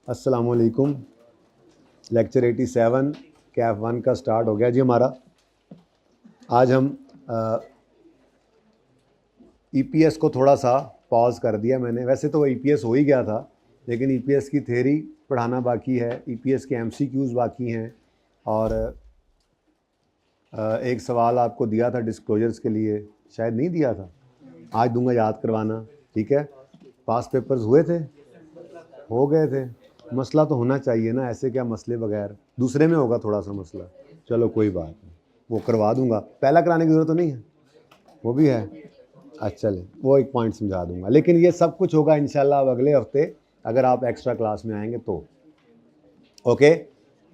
अस्सलामुअलैकुम। लेक्चर 87 कैफ 1 का स्टार्ट हो गया जी हमारा। आज हम ईपीएस को थोड़ा सा पॉज कर दिया मैंने। वैसे तो ईपीएस हो ही गया था, लेकिन ईपीएस की थ्योरी पढ़ाना बाकी है, ईपीएस के एमसीक्यूज़ बाकी हैं। और एक सवाल आपको दिया था डिस्क्लोजर्स के लिए, शायद नहीं दिया था, आज दूंगा याद करवाना, ठीक है। पास पेपर्स हुए थे, हो गए थे। मसला तो होना चाहिए ना, ऐसे क्या मसले बगैर, दूसरे में होगा थोड़ा सा मसला। चलो कोई बात नहीं, वो करवा दूंगा, पहला कराने की ज़रूरत तो नहीं है, वो भी है। अच्छा चले, वो एक पॉइंट समझा दूंगा, लेकिन ये सब कुछ होगा इंशाल्लाह अब अगले हफ्ते, अगर आप एक्स्ट्रा क्लास में आएंगे तो। ओके,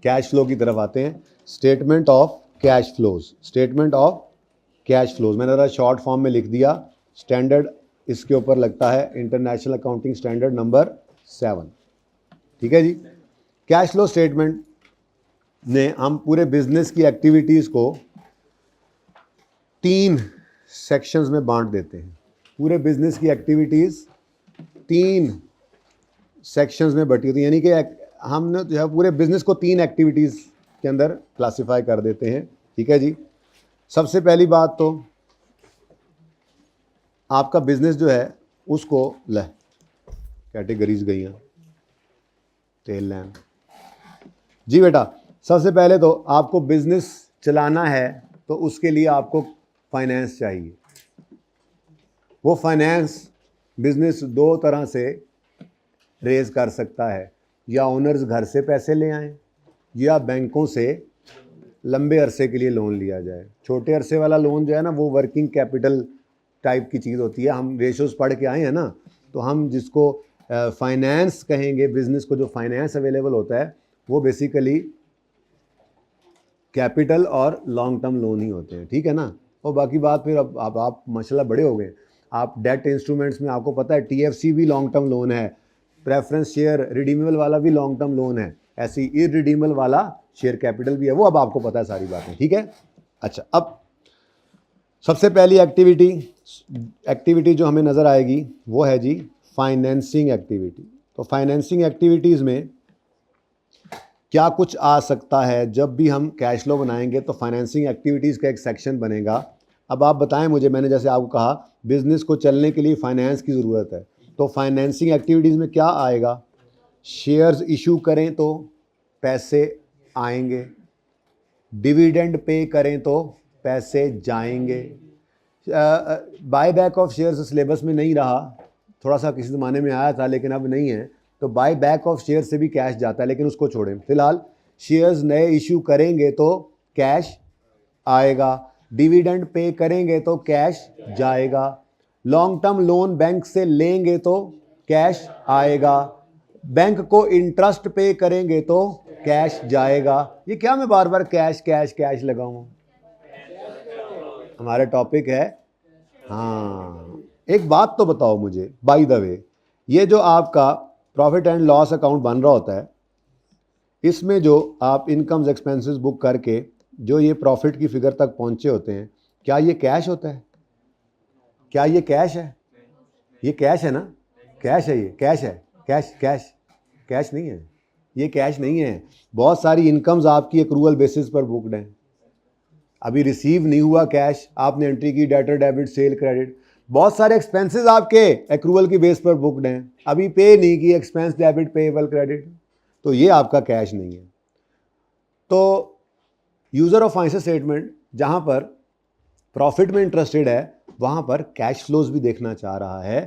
कैश फ्लो की तरफ आते हैं। Statement of cash flows, statement of cash flows मैंने ज़रा शॉर्ट फॉर्म में लिख दिया। स्टैंडर्ड इसके ऊपर लगता है इंटरनेशनल अकाउंटिंग स्टैंडर्ड नंबर 7, ठीक है जी। कैश फ्लो स्टेटमेंट ने हम पूरे बिजनेस की एक्टिविटीज़ को 3 सेक्शंस में बांट देते हैं। पूरे बिजनेस की एक्टिविटीज़ 3 सेक्शंस में बटी होती है, यानी कि हमने जो है पूरे बिजनेस को 3 एक्टिविटीज़ के अंदर क्लासिफाई कर देते हैं, ठीक है जी। सबसे पहली बात तो आपका बिजनेस जो है उसको कैटेगरीज गई हैं, टेल लैंड जी बेटा। सबसे पहले तो आपको बिजनेस चलाना है तो उसके लिए आपको फाइनेंस चाहिए। वो फाइनेंस बिजनेस 2 तरह से रेज कर सकता है, या ओनर्स घर से पैसे ले आएं, या बैंकों से लंबे अरसे के लिए लोन लिया जाए। छोटे अरसे वाला लोन जो है ना, वो वर्किंग कैपिटल टाइप की चीज़ होती है। हम रेशोज़ पढ़ के आए हैं ना, तो हम जिसको फाइनेंस कहेंगे, बिजनेस को जो फाइनेंस अवेलेबल होता है वो बेसिकली कैपिटल और लॉन्ग टर्म लोन ही होते हैं, ठीक है ना। और बाकी बात फिर अब आप माशाल्लाह बड़े हो गए, आप डेट इंस्ट्रूमेंट्स में आपको पता है टीएफसी भी लॉन्ग टर्म लोन है, प्रेफरेंस शेयर रिडीमेबल वाला भी लॉन्ग टर्म लोन है, ऐसी इरिडीमेबल वाला शेयर कैपिटल भी है, वो अब आपको पता है सारी बातें, ठीक है। अच्छा, अब सबसे पहली एक्टिविटी जो हमें नज़र आएगी वो है जी फाइनेंसिंग एक्टिविटी। तो फाइनेंसिंग एक्टिविटीज़ में क्या कुछ आ सकता है? जब भी हम कैश फ्लो बनाएंगे तो फाइनेंसिंग एक्टिविटीज़ का एक सेक्शन बनेगा। अब आप बताएं मुझे, मैंने जैसे आपको कहा बिजनेस को चलने के लिए फाइनेंस की ज़रूरत है, तो फाइनेंसिंग एक्टिविटीज़ में क्या आएगा? शेयर्स इशू करें तो पैसे आएंगे, डिविडेंड पे करें तो पैसे जाएंगे। Buy back of shares syllabus में नहीं रहा, थोड़ा सा किसी ज़माने में आया था लेकिन अब नहीं है, तो बाय बैक ऑफ शेयर से भी कैश जाता है, लेकिन उसको छोड़ें फिलहाल। शेयर्स नए इशू करेंगे तो कैश आएगा, डिविडेंड पे करेंगे तो कैश जाएगा, लॉन्ग टर्म लोन बैंक से लेंगे तो कैश आएगा, बैंक को इंटरेस्ट पे करेंगे तो कैश जाएगा। ये क्या मैं बार बार कैश कैश कैश लगाऊं? हमारा टॉपिक है। हाँ, एक बात तो बताओ मुझे बाय द वे, ये जो आपका प्रॉफिट एंड लॉस अकाउंट बन रहा होता है, इसमें जो आप इनकम्स एक्सपेंसेस बुक करके जो ये प्रॉफिट की फिगर तक पहुंचे होते हैं, क्या ये कैश होता है? क्या ये कैश है? ये कैश है ना? कैश है, ये कैश है। कैश कैश कैश नहीं है, ये कैश नहीं है। बहुत सारी इनकम्स आपकी एक्रूअल बेसिस पर बुकड हैं, अभी रिसीव नहीं हुआ कैश, आपने एंट्री की डेटर डेबिट सेल क्रेडिट। बहुत सारे एक्सपेंसेस आपके एक्रूअल की बेस पर बुकड हैं, अभी पे नहीं की, एक्सपेंस डेबिट पेएबल क्रेडिट, तो ये आपका कैश नहीं है। तो यूज़र ऑफ फाइनेंशियल स्टेटमेंट जहाँ पर प्रॉफिट में इंटरेस्टेड है, वहाँ पर कैश फ्लोज भी देखना चाह रहा है।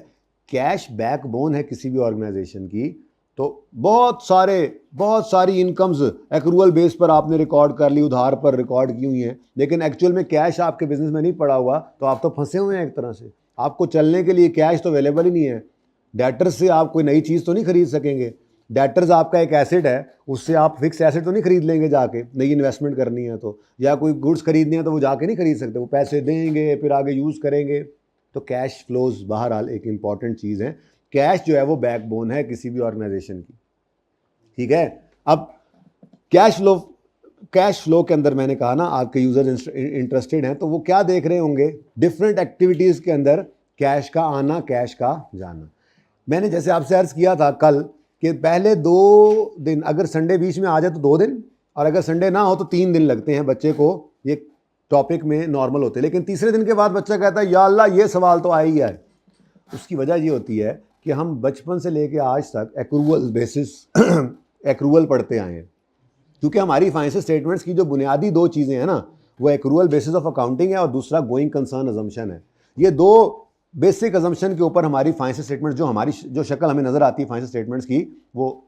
कैश बैकबोन है किसी भी ऑर्गेनाइजेशन की, तो बहुत सारी इनकम्स एक्रूअल बेस पर आपने रिकॉर्ड कर ली, उधार पर रिकॉर्ड की हुई हैं, लेकिन एक्चुअल में कैश आपके बिजनेस में नहीं पड़ा हुआ, तो आप तो फंसे हुए हैं एक तरह से। आपको चलने के लिए कैश तो अवेलेबल ही नहीं है। डेटर्स से आप कोई नई चीज़ तो नहीं खरीद सकेंगे, डेटर्स आपका एक एसेट है, उससे आप फिक्स एसेट तो नहीं खरीद लेंगे जाके, नई इन्वेस्टमेंट करनी है तो, या कोई गुड्स खरीदनी है तो वो जाके नहीं खरीद सकते, वो पैसे देंगे फिर आगे यूज़ करेंगे। तो कैश फ्लोज बहरहाल एक इंपॉर्टेंट चीज़ है। कैश जो है वो बैकबोन है किसी भी ऑर्गेनाइजेशन की, ठीक है। अब कैश फ्लो के अंदर मैंने कहा ना, आपके यूजर इंटरेस्टेड हैं, तो वो क्या देख रहे होंगे? डिफरेंट एक्टिविटीज़ के अंदर कैश का आना, कैश का जाना। मैंने जैसे आपसे अर्ज़ किया था कल कि पहले 2 दिन, अगर संडे बीच में आ जाए तो 2 दिन, और अगर संडे ना हो तो 3 दिन लगते हैं बच्चे को ये टॉपिक में नॉर्मल होते हैं। लेकिन तीसरे दिन के बाद बच्चा कहता है या अल्लाह ये सवाल तो आ ही है। उसकी वजह ये होती है कि हम बचपन से लेके आज तक एक्रूअल बेसिस एक्रूअल पढ़ते आए हैं, क्योंकि हमारी फाइनेंशियल स्टेटमेंट्स की जो बुनियादी 2 चीज़ें हैं ना, वो एक्रूअल बेसिस ऑफ अकाउंटिंग है और दूसरा गोइंग कंसर्न अजम्पशन है। ये 2 बेसिक अजम्पशन के ऊपर हमारी फाइनेंशियल स्टेटमेंट, जो शक्ल हमें नजर आती है फाइनेंशियल स्टेटमेंट्स की, वो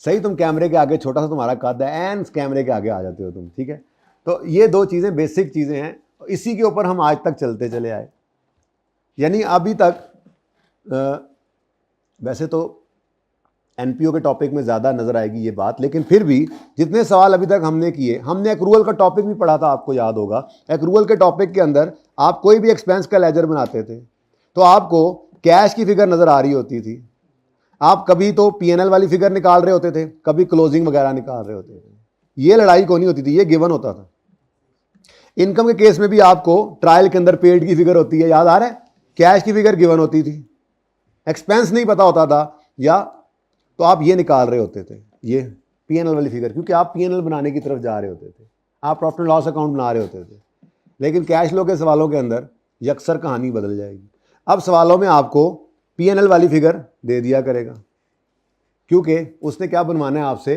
सही तुम कैमरे के आगे, छोटा सा तुम्हारा कद है एंड कैमरे के आगे आ जाते हो तुम, ठीक है। तो ये 2 चीज़ें बेसिक चीज़ें हैं, इसी के ऊपर हम आज तक चलते चले आए। यानी अभी तक वैसे तो एनपीओ के टॉपिक में ज़्यादा नज़र आएगी ये बात, लेकिन फिर भी जितने सवाल अभी तक हमने किए, हमने एक्रूअल का टॉपिक भी पढ़ा था, आपको याद होगा। एक्रूअल के टॉपिक के अंदर आप कोई भी एक्सपेंस का लेजर बनाते थे तो आपको कैश की फिगर नज़र आ रही होती थी। आप कभी तो पीएनएल वाली फिगर निकाल रहे होते थे, कभी क्लोजिंग वगैरह निकाल रहे होते थे। ये लड़ाई कोई नहीं होती थी, ये गिवन होता था। इनकम के केस में भी आपको ट्रायल के अंदर पेड की फिगर होती है, याद आ रहा है, कैश की फिगर गिवन होती थी, एक्सपेंस नहीं पता होता था, या तो आप ये निकाल रहे होते थे, ये पीएनएल वाली फिगर, क्योंकि आप पीएनएल बनाने की तरफ जा रहे होते थे, आप प्रॉफिट एंड लॉस अकाउंट बना रहे होते थे। लेकिन कैश फ्लो के सवालों के अंदर यकसर कहानी बदल जाएगी। अब सवालों में आपको पीएनएल वाली फिगर दे दिया करेगा, क्योंकि उसने क्या बनवाना है आपसे,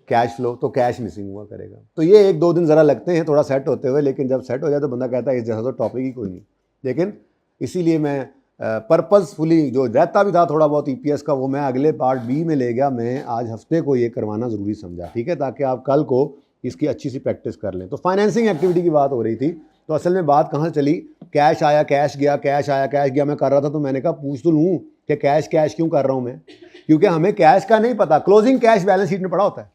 कैश फ्लो, तो कैश मिसिंग हुआ करेगा। तो ये 1-2 दिन ज़रा लगते हैं थोड़ा सेट होते हुए, लेकिन जब सेट हो जाए तो बंदा कहता है इस जैसा तो टॉपिक ही कोई नहीं। लेकिन इसीलिए मैं पर्पसफुली जो रहता भी था थोड़ा बहुत ईपीएस का, वो मैं अगले पार्ट बी में ले गया। मैं आज हफ्ते को ये करवाना ज़रूरी समझा, ठीक है, ताकि आप कल को इसकी अच्छी सी प्रैक्टिस कर लें। तो फाइनेंसिंग एक्टिविटी की बात हो रही थी, तो असल में बात कहाँ चली, कैश आया कैश गया, कैश आया कैश गया। मैं कर रहा था तो मैंने कहा पूछ तो लूँ कि कैश कैश क्यों कर रहा हूँ मैं, क्योंकि हमें कैश का नहीं पता। क्लोजिंग कैश बैलेंस शीट में पड़ा होता है,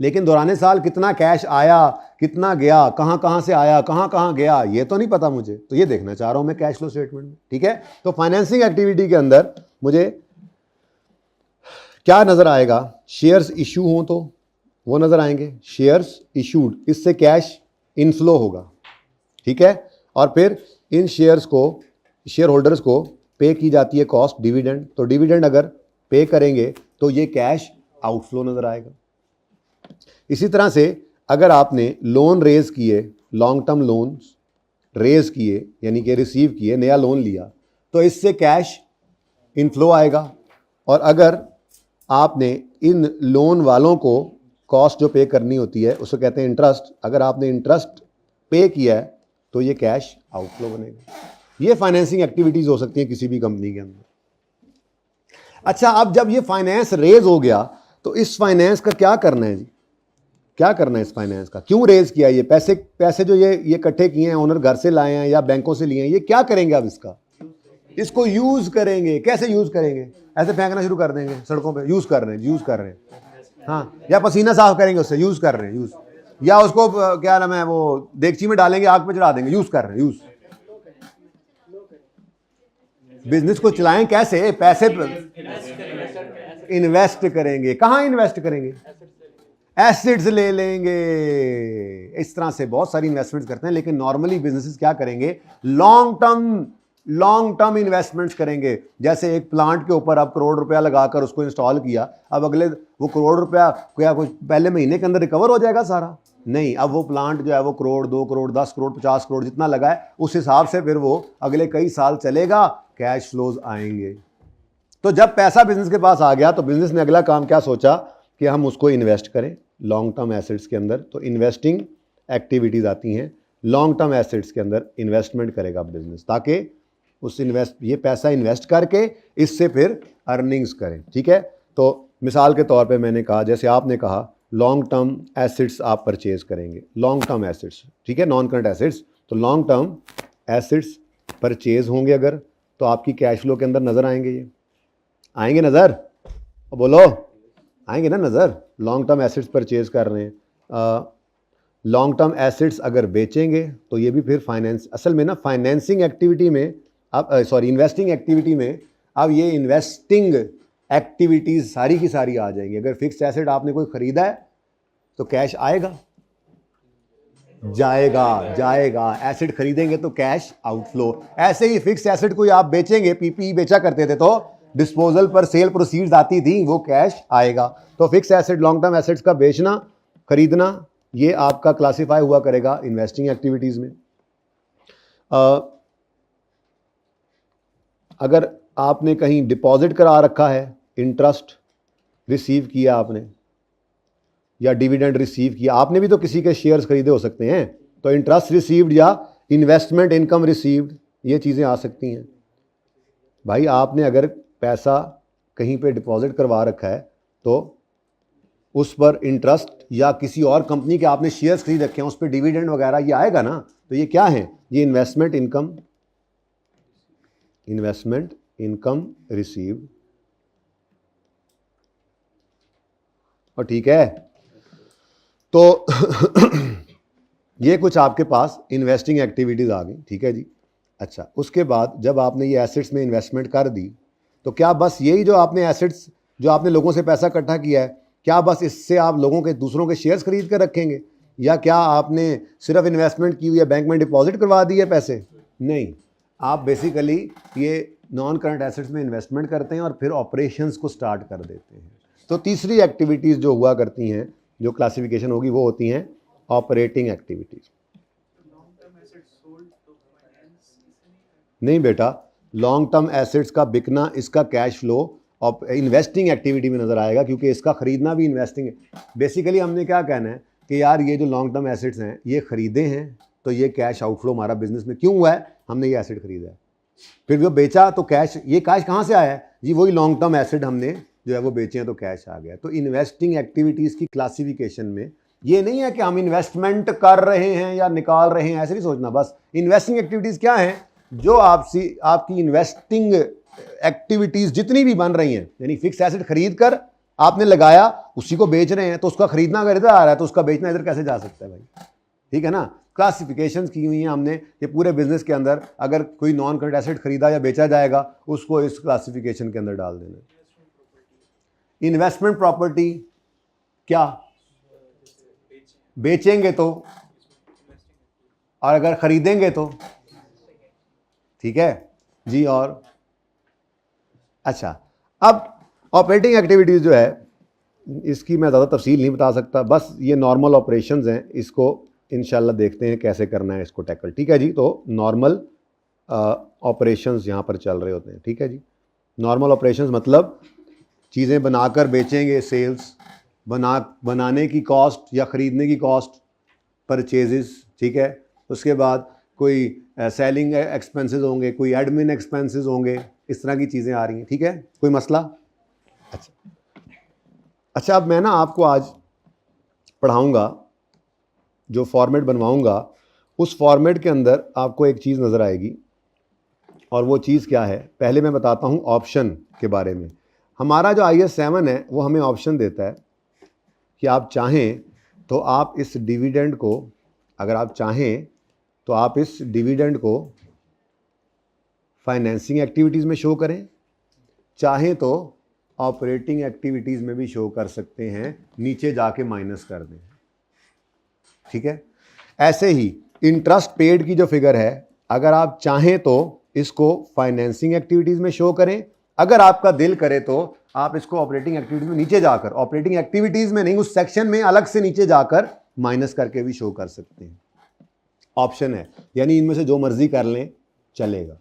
लेकिन दौरान साल कितना कैश आया, कितना गया, कहाँ कहाँ से आया, कहाँ कहाँ गया, ये तो नहीं पता मुझे। तो ये देखना चाह रहा हूँ मैं कैश फ्लो स्टेटमेंट में, ठीक है। तो फाइनेंसिंग एक्टिविटी के अंदर मुझे क्या नज़र आएगा, शेयर्स इशू हों तो वो नज़र आएंगे, शेयर्स इशूड, इससे कैश इनफ्लो होगा, ठीक है। और फिर इन शेयर्स को, शेयर होल्डर्स को पे की जाती है कॉस्ट डिविडेंड, तो डिविडेंड अगर पे करेंगे तो ये कैश आउटफ्लो नज़र आएगा। इसी तरह से अगर आपने लोन रेज किए, लॉन्ग टर्म लोन्स रेज किए, यानी कि रिसीव किए, नया लोन लिया, तो इससे कैश इनफ्लो आएगा। और अगर आपने इन लोन वालों को कॉस्ट जो पे करनी होती है उसको कहते हैं इंटरेस्ट, अगर आपने इंटरेस्ट पे किया है तो ये कैश आउटफ्लो बनेगा। ये फाइनेंसिंग एक्टिविटीज़ हो सकती हैं किसी भी कंपनी के अंदर। अच्छा, अब जब ये फाइनेंस रेज हो गया तो इस फाइनेंस का क्या करना है जी, क्या करना है इस फाइनेंस का, क्यों रेज किया, ये पैसे जो ये इकट्ठे किए हैं, ओनर घर से लाए हैं या बैंकों से लिए हैं, ये क्या करेंगे अब इसका, इसको यूज करेंगे। कैसे यूज करेंगे, ऐसे फेंकना शुरू कर देंगे सड़कों पे, यूज कर रहे हैं, हाँ, या पसीना साफ करेंगे उससे, यूज कर रहे हैं, यूज, या उसको क्या नाम है वो देगची में डालेंगे, आग पे चढ़ा देंगे, यूज कर रहे हैं, यूज। बिजनेस को चलाएं कैसे, पैसे इन्वेस्ट करेंगे, कहाँ इन्वेस्ट करेंगे, एसेट्स ले लेंगे। इस तरह से बहुत सारी इन्वेस्टमेंट्स करते हैं, लेकिन नॉर्मली बिजनेसेस क्या करेंगे, लॉन्ग टर्म इन्वेस्टमेंट्स करेंगे। जैसे एक प्लांट के ऊपर आप करोड़ रुपया लगाकर उसको इंस्टॉल किया, अब अगले वो करोड़ रुपया क्या कुछ पहले महीने के अंदर रिकवर हो जाएगा सारा, नहीं, अब वो प्लांट जो है वो करोड़, 2 करोड़, 10 करोड़, 50 करोड़ जितना लगा है उस हिसाब से फिर वो अगले कई साल चलेगा, कैश फ्लोज आएंगे। तो जब पैसा बिजनेस के पास आ गया तो बिजनेस ने अगला काम क्या सोचा कि हम उसको इन्वेस्ट करें लॉन्ग टर्म एसेट्स के अंदर। तो इन्वेस्टिंग एक्टिविटीज़ आती हैं, लॉन्ग टर्म एसेट्स के अंदर इन्वेस्टमेंट करेगा बिजनेस, ताकि उस ये पैसा इन्वेस्ट करके इससे फिर अर्निंग्स करें, ठीक है। तो मिसाल के तौर पे मैंने कहा, जैसे आपने कहा लॉन्ग टर्म एसेट्स आप परचेज करेंगे, लॉन्ग टर्म एसेट्स, ठीक है, नॉन करंट एसेट्स, तो लॉन्ग टर्म एसेट्स परचेज होंगे अगर, तो आपकी कैश फ्लो के अंदर नज़र आएंगे, ये आएंगे नज़र, बोलो आएंगे ना नज़र। लॉन्ग टर्म एसेट्स परचेज कर रहे हैं, लॉन्ग टर्म एसेट्स अगर बेचेंगे तो ये भी फिर फाइनेंस, असल में ना फाइनेंसिंग एक्टिविटी में अब इन्वेस्टिंग एक्टिविटी में अब ये इन्वेस्टिंग एक्टिविटीज़ सारी की सारी आ जाएंगी। अगर फिक्स एसेट आपने कोई ख़रीदा है तो कैश आएगा, जाएगा, एसेट खरीदेंगे तो कैश आउटफ्लो। ऐसे ही फिक्स एसेट कोई आप बेचेंगे, पीपीई बेचा करते थे तो डिस्पोजल पर सेल प्रोसीड्स आती थी वो कैश आएगा। तो fix asset, long term assets का बेचना खरीदना ये आपका क्लासिफाई हुआ करेगा इन्वेस्टिंग एक्टिविटीज में। अगर आपने कहीं डिपॉजिट करा रखा है, इंटरेस्ट रिसीव किया आपने या डिविडेंड रिसीव किया, आपने भी तो किसी के शेयर्स खरीदे हो सकते हैं, तो इंटरेस्ट रिसीव्ड या इन्वेस्टमेंट इनकम रिसीव्ड ये चीज़ें आ सकती हैं। भाई आपने अगर पैसा कहीं पे डिपॉजिट करवा रखा है तो उस पर इंटरेस्ट या किसी और कंपनी के आपने शेयर्स खरीद रखे हैं उस पर डिविडेंड वगैरह ये आएगा ना, तो ये क्या है, ये इन्वेस्टमेंट इनकम रिसीव्ड। और ठीक है, तो ये कुछ आपके पास इन्वेस्टिंग एक्टिविटीज़ आ गई, ठीक है जी। अच्छा, उसके बाद जब आपने ये एसेट्स में इन्वेस्टमेंट कर दी तो क्या बस यही जो आपने एसेट्स जो आपने लोगों से पैसा इकट्ठा किया है, क्या बस इससे आप लोगों के दूसरों के शेयर्स खरीद कर रखेंगे, या क्या आपने सिर्फ इन्वेस्टमेंट की हुई है, बैंक में डिपॉजिट करवा दी है पैसे? नहीं, आप बेसिकली ये नॉन करंट एसेट्स में इन्वेस्टमेंट करते हैं और फिर ऑपरेशंस को स्टार्ट कर देते हैं। तो तीसरी एक्टिविटीज़ जो हुआ करती हैं, जो क्लासिफिकेशन होगी वो होती हैं ऑपरेटिंग एक्टिविटीज़। नहीं बेटा, लॉन्ग टर्म एसेट्स का बिकना इसका कैश फ्लो इन्वेस्टिंग एक्टिविटी में नज़र आएगा, क्योंकि इसका ख़रीदना भी इन्वेस्टिंग है। बेसिकली हमने क्या कहना है कि यार ये जो लॉन्ग टर्म एसेट्स हैं ये ख़रीदे हैं तो ये कैश आउटफ्लो हमारा बिजनेस में क्यों हुआ है, हमने ये एसेट ख़रीदा है, फिर वो बेचा तो कैश, ये कैश कहाँ से आया है जी, वही लॉन्ग टर्म एसेट हमने जो है वो बेचे हैं तो कैश आ गया। तो इन्वेस्टिंग एक्टिविटीज़ की क्लासिफिकेशन में ये नहीं है कि हम इन्वेस्टमेंट कर रहे हैं या निकाल रहे हैं, ऐसे नहीं सोचना। बस इन्वेस्टिंग एक्टिविटीज़ क्या हैं, जो आपकी इन्वेस्टिंग एक्टिविटीज़ जितनी भी बन रही हैं, यानी फिक्स एसेट खरीद कर आपने लगाया उसी को बेच रहे हैं, तो उसका खरीदना अगर इधर आ रहा है तो उसका बेचना इधर कैसे जा सकता है भाई, ठीक है ना। क्लासिफिकेशंस की हुई हैं हमने, ये पूरे बिजनेस के अंदर अगर कोई नॉन करंट एसेट खरीदा या बेचा जाएगा उसको इस क्लासिफिकेशन के अंदर डाल देना। इन्वेस्टमेंट प्रॉपर्टी क्या, बेचेंगे तो, और अगर खरीदेंगे तो, ठीक है जी। और अच्छा, अब ऑपरेटिंग एक्टिविटीज़ जो है इसकी मैं ज़्यादा तफसील नहीं बता सकता, बस ये नॉर्मल ऑपरेशंस हैं, इसको इंशाल्लाह देखते हैं कैसे करना है इसको टैकल, ठीक है जी। तो नॉर्मल ऑपरेशंस यहाँ पर चल रहे होते हैं, ठीक है जी। नॉर्मल ऑपरेशंस मतलब चीज़ें बनाकर बेचेंगे, सेल्स, बनाने की कॉस्ट या ख़रीदने की कॉस्ट, परचेजेस, ठीक है। उसके बाद कोई सेलिंग एक्सपेंसेस होंगे, कोई एडमिन एक्सपेंसेस होंगे, इस तरह की चीज़ें आ रही हैं, ठीक है। कोई मसला? अच्छा, अब मैं ना आपको आज पढ़ाऊँगा, जो फॉर्मेट बनवाऊँगा उस फॉर्मेट के अंदर आपको एक चीज़ नज़र आएगी, और वो चीज़ क्या है, पहले मैं बताता हूँ ऑप्शन के बारे में। हमारा जो IAS 7 है वो हमें ऑप्शन देता है कि आप चाहें तो आप इस डिविडेंड को, अगर आप चाहें तो आप इस डिविडेंड को फाइनेंसिंग एक्टिविटीज़ में शो करें, चाहें तो ऑपरेटिंग एक्टिविटीज़ में भी शो कर सकते हैं, नीचे जाके माइनस कर दें, ठीक है। ऐसे ही इंटरेस्ट पेड की जो फिगर है, अगर आप चाहें तो इसको फाइनेंसिंग एक्टिविटीज़ में शो करें, अगर आपका दिल करे तो आप इसको ऑपरेटिंग एक्टिविटीज़ में नीचे जाकर, ऑपरेटिंग एक्टिविटीज़ में नहीं, उस सेक्शन में अलग से नीचे जाकर माइनस करके भी शो कर सकते हैं। ऑप्शन है, यानी इनमें से जो मर्जी कर लें चलेगा।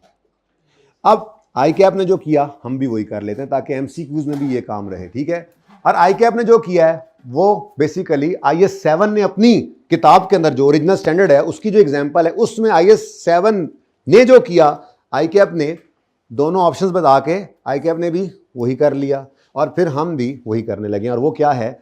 अब ICAP ने जो किया हम भी वही कर लेते हैं ताकि MCQs में भी ये काम रहे, ठीक है। और ICAP ने जो किया है वो बेसिकली IAS 7 ने अपनी किताब के अंदर जो ओरिजिनल स्टैंडर्ड है उसकी जो एग्जांपल है उसमें IAS 7 ने जो किया, ICAP ने दोनों ऑप्शंस बता के ICAP ने भी वही कर लिया और फिर हम भी वही करने लगे। और वो क्या है,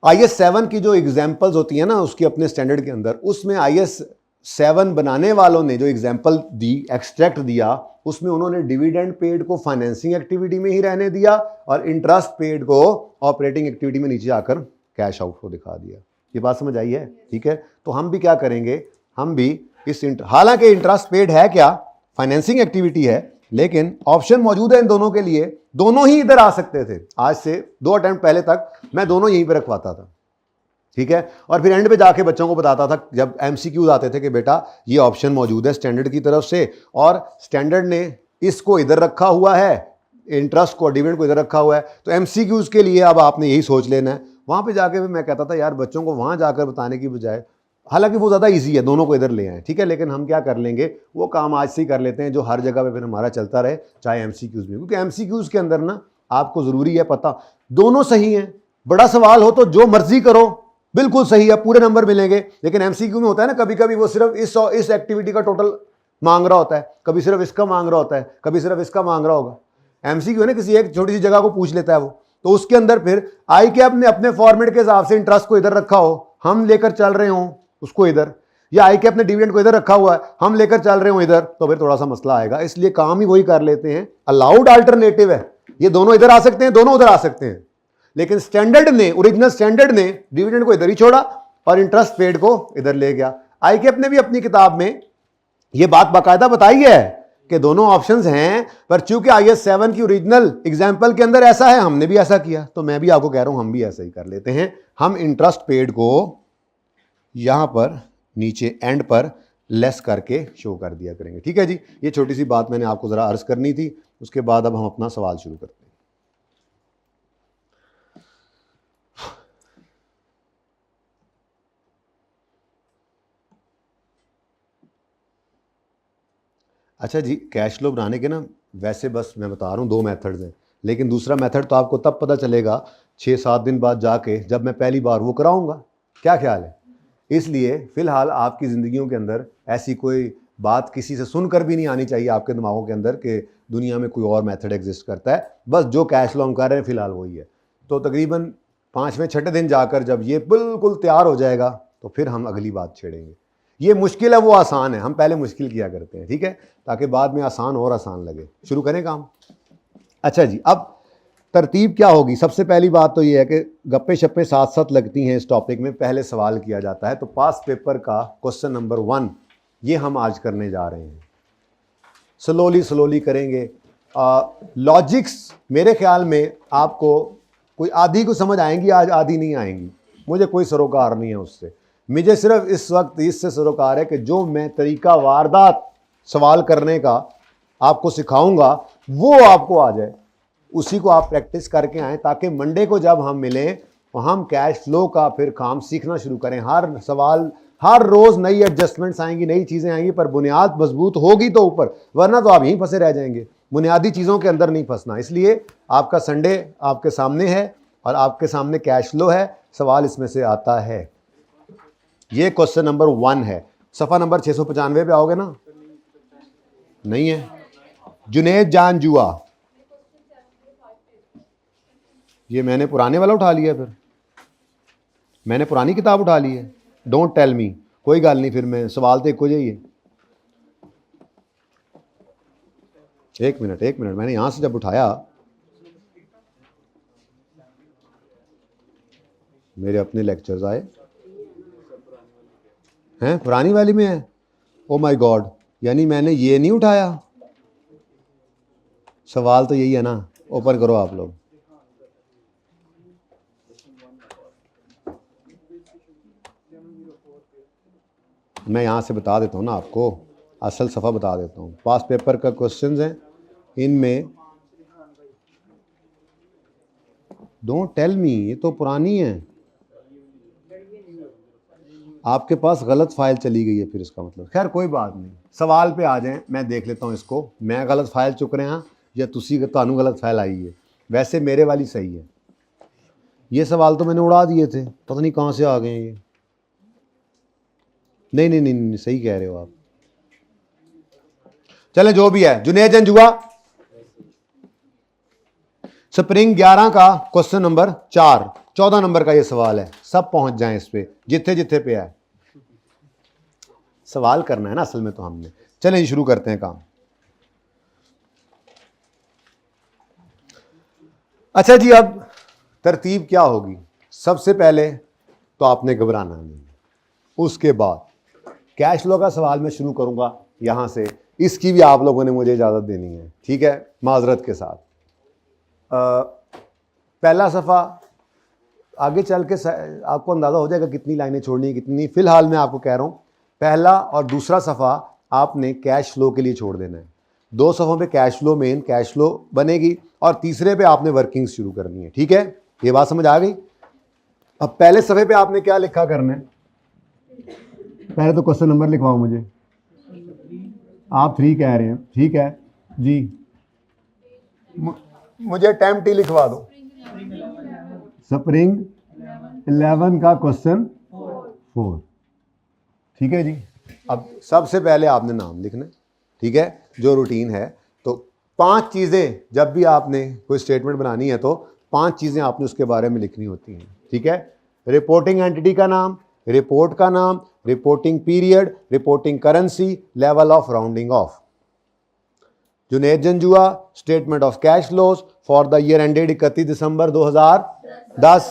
IAS 7 की जो एग्जांपल्स होती हैं ना उसके अपने स्टैंडर्ड के अंदर, उसमें IAS 7 बनाने वालों ने जो एग्जांपल दी, एक्सट्रैक्ट दिया, उसमें उन्होंने डिविडेंड पेड को फाइनेंसिंग एक्टिविटी में ही रहने दिया और इंटरेस्ट पेड को ऑपरेटिंग एक्टिविटी में नीचे आकर कैश आउट को दिखा दिया। ये बात समझ आई है, ठीक है। तो हम भी क्या करेंगे, हम भी इस हालांकि इंटरेस्ट पेड है क्या, फाइनेंसिंग एक्टिविटी है, लेकिन ऑप्शन मौजूद है इन दोनों के लिए, दोनों ही इधर आ सकते थे। आज से 2 अटेम्प्ट पहले तक मैं दोनों यहीं पर रखवाता था, ठीक है। और फिर एंड पे जाके बच्चों को बताता था जब MCQs आते थे कि बेटा ये ऑप्शन मौजूद है स्टैंडर्ड की तरफ से और स्टैंडर्ड ने इसको इधर रखा हुआ है, इंटरेस्ट को डिविडेंड को इधर रखा हुआ है। तो एमसीक्यूज के लिए अब आपने यही सोच लेना है। वहाँ पे जाके भी मैं कहता था यार बच्चों को वहाँ जाकर बताने की बजाय, हालांकि वो ज़्यादा इजी है, दोनों को इधर ले आए, ठीक है, लेकिन हम क्या कर लेंगे, वो काम आज से ही कर लेते हैं जो हर जगह पे फिर हमारा चलता रहे, चाहे एमसीक्यूज में, क्योंकि एमसीक्यूज के अंदर ना आपको ज़रूरी है पता, दोनों सही हैं। बड़ा सवाल हो तो जो मर्जी करो, बिल्कुल सही है, पूरे नंबर मिलेंगे। लेकिन एमसीक्यू में होता है ना, कभी कभी वो सिर्फ इस एक्टिविटी का टोटल मांग रहा होता है, कभी सिर्फ इसका मांग रहा होता है, कभी सिर्फ इसका मांग रहा होगा। एमसीक्यू ना किसी एक छोटी सी जगह को पूछ लेता है वो, तो उसके अंदर फिर आई कैप ने अपने फॉर्मेट के हिसाब से इंटरेस्ट को इधर रखा हो, हम लेकर चल रहे हो उसको इधर, या आई कैप ने डिविडेंड को इधर रखा हुआ है, हम लेकर चल रहे हो इधर, तो फिर थोड़ा सा मसला आएगा। इसलिए काम ही वही कर लेते हैं। अलाउड अल्टरनेटिव है, ये दोनों इधर आ सकते हैं, दोनों उधर आ सकते हैं, लेकिन स्टैंडर्ड ने, ओरिजिनल स्टैंडर्ड ने डिविडेंड को इधर ही छोड़ा और इंटरेस्ट पेड को इधर ले गया। आई कैप ने भी अपनी किताब में ये बात बाकायदा बताई है कि दोनों ऑप्शंस हैं, पर चूंकि IS 7 की ओरिजिनल एग्जाम्पल के अंदर ऐसा है, हमने भी ऐसा किया, तो मैं भी आपको कह रहा हूं हम भी ऐसा ही कर लेते हैं। हम इंटरेस्ट पेड को यहां पर नीचे एंड पर लेस करके शो कर दिया करेंगे, ठीक है जी। ये छोटी सी बात मैंने आपको जरा अर्ज करनी थी। उसके बाद अब हम अपना सवाल शुरू करते हैं। अच्छा जी, कैश फ्लो बनाने के ना वैसे बस मैं बता रहा हूँ 2 मेथड्स हैं, लेकिन दूसरा मेथड तो आपको तब पता चलेगा 6-7 दिन बाद जाके, जब मैं पहली बार वो कराऊंगा। क्या ख्याल है? इसलिए फ़िलहाल आपकी ज़िंदगियों के अंदर ऐसी कोई बात किसी से सुनकर भी नहीं आनी चाहिए आपके दिमागों के अंदर कि दुनिया में कोई और मेथड एग्जिस्ट करता है। बस जो कैश फ्लो हम कर रहे हैं फ़िलहाल वही है। तो तकरीबन 5वें-6ठे दिन जाकर जब ये बिल्कुल तैयार हो जाएगा तो फिर हम अगली बात छेड़ेंगे। ये मुश्किल है, वो आसान है, हम पहले मुश्किल किया करते हैं, ठीक है, ताकि बाद में आसान और आसान लगे। शुरू करें काम। अच्छा जी, अब तरतीब क्या होगी? सबसे पहली बात तो ये है कि गप्पे शप्पे साथ साथ लगती हैं इस टॉपिक में। पहले सवाल किया जाता है, तो पास पेपर का क्वेश्चन नंबर 1 ये हम आज करने जा रहे हैं। स्लोली करेंगे। लॉजिक्स मेरे ख्याल में आपको कोई आधी को समझ आएंगी, आज आधी नहीं आएंगी, मुझे कोई सरोकार नहीं है उससे। मुझे सिर्फ इस वक्त इससे सरोकार है कि जो मैं तरीका वारदात सवाल करने का आपको सिखाऊंगा वो आपको आ जाए, उसी को आप प्रैक्टिस करके आएँ, ताकि मंडे को जब हम मिलें तो हम कैश फ्लो का फिर काम सीखना शुरू करें। हर सवाल, हर रोज़ नई एडजस्टमेंट्स आएंगी, नई चीज़ें आएंगी, पर बुनियाद मजबूत होगी तो ऊपर, वरना तो आप यहीं फंसे रह जाएंगे। बुनियादी चीज़ों के अंदर नहीं फंसना। इसलिए आपका संडे आपके सामने है और आपके सामने कैश फ्लो है, सवाल इसमें से आता है। ये क्वेश्चन नंबर 1 है। सफ़ा नंबर 695 पे आओगे ना? नहीं है। जुनेद जान जुआ, ये मैंने पुराने वाला उठा लिया, फिर मैंने पुरानी किताब उठा ली है। Don't tell me. कोई गल नहीं, फिर मैं सवाल तो एक हो जाइए। एक मिनट, मैंने यहां से जब उठाया, मेरे अपने लेक्चर्स आए हैं, पुरानी वाली में है। ओ माय गॉड, यानी मैंने ये नहीं उठाया। सवाल तो यही है ना, ओपन करो आप लोग। मैं यहाँ से बता देता हूँ ना आपको, असल सफ़ा बता देता हूँ। पास पेपर का क्वेश्चंस हैं, इनमें डोंट टेल मी, ये तो पुरानी है। आपके पास गलत फाइल चली गई है फिर, इसका मतलब। खैर कोई बात नहीं, सवाल पे आ जाएं, मैं देख लेता हूँ इसको। मैं गलत फाइल चुक रहे हैं या तुसी तानू गलत फाइल आई है? वैसे मेरे वाली सही है। ये सवाल तो मैंने उड़ा दिए थे, पता नहीं कहाँ से आ गए ये। नहीं, सही कह रहे हो आप। चले जो भी है, जुनेद जुआ स्प्रिंग 11 का क्वेश्चन नंबर 4, 14 नंबर का ये सवाल है। सब पहुंच जाएं इस पे, जिथे जिथे पे है। सवाल करना है ना असल में तो हमने। चलें शुरू करते हैं काम। अच्छा जी, अब तरतीब क्या होगी? सबसे पहले तो आपने घबराना नहीं, उसके बाद कैश फ्लो का सवाल मैं शुरू करूंगा यहां से। इसकी भी आप लोगों ने मुझे इजाज़त देनी है, ठीक है, माजरत के साथ। पहला सफ़ा आगे चल के आपको अंदाज़ा हो जाएगा कितनी लाइनें छोड़नी है कितनी। फ़िलहाल मैं आपको कह रहा हूँ, पहला और दूसरा सफ़ा आपने कैश फ्लो के लिए छोड़ देना है। 2 सफ़ों पे cash flow, main cash flow बनेगी और तीसरे पे आपने वर्किंग शुरू करनी है। ठीक है, ये बात समझ आ गई। अब पहले सफ़े पे आपने क्या लिखा करना है, पहले तो क्वेश्चन नंबर लिखवाओ मुझे। आप 3 कह रहे हैं, ठीक है जी। मुझे टाइम टी लिखवा दो। स्प्रिंग 11 का क्वेश्चन 4। ठीक है जी। अब सबसे पहले आपने नाम लिखना है, ठीक है, जो रूटीन है। तो 5 चीज़ें जब भी आपने कोई स्टेटमेंट बनानी है तो 5 चीज़ें आपने उसके बारे में लिखनी होती हैं। ठीक है, रिपोर्टिंग एंटिटी का नाम, रिपोर्ट का नाम, reporting period, reporting currency, level of rounding off. Junaid Janjua, statement of cash flows for the year ended 31 December 2010,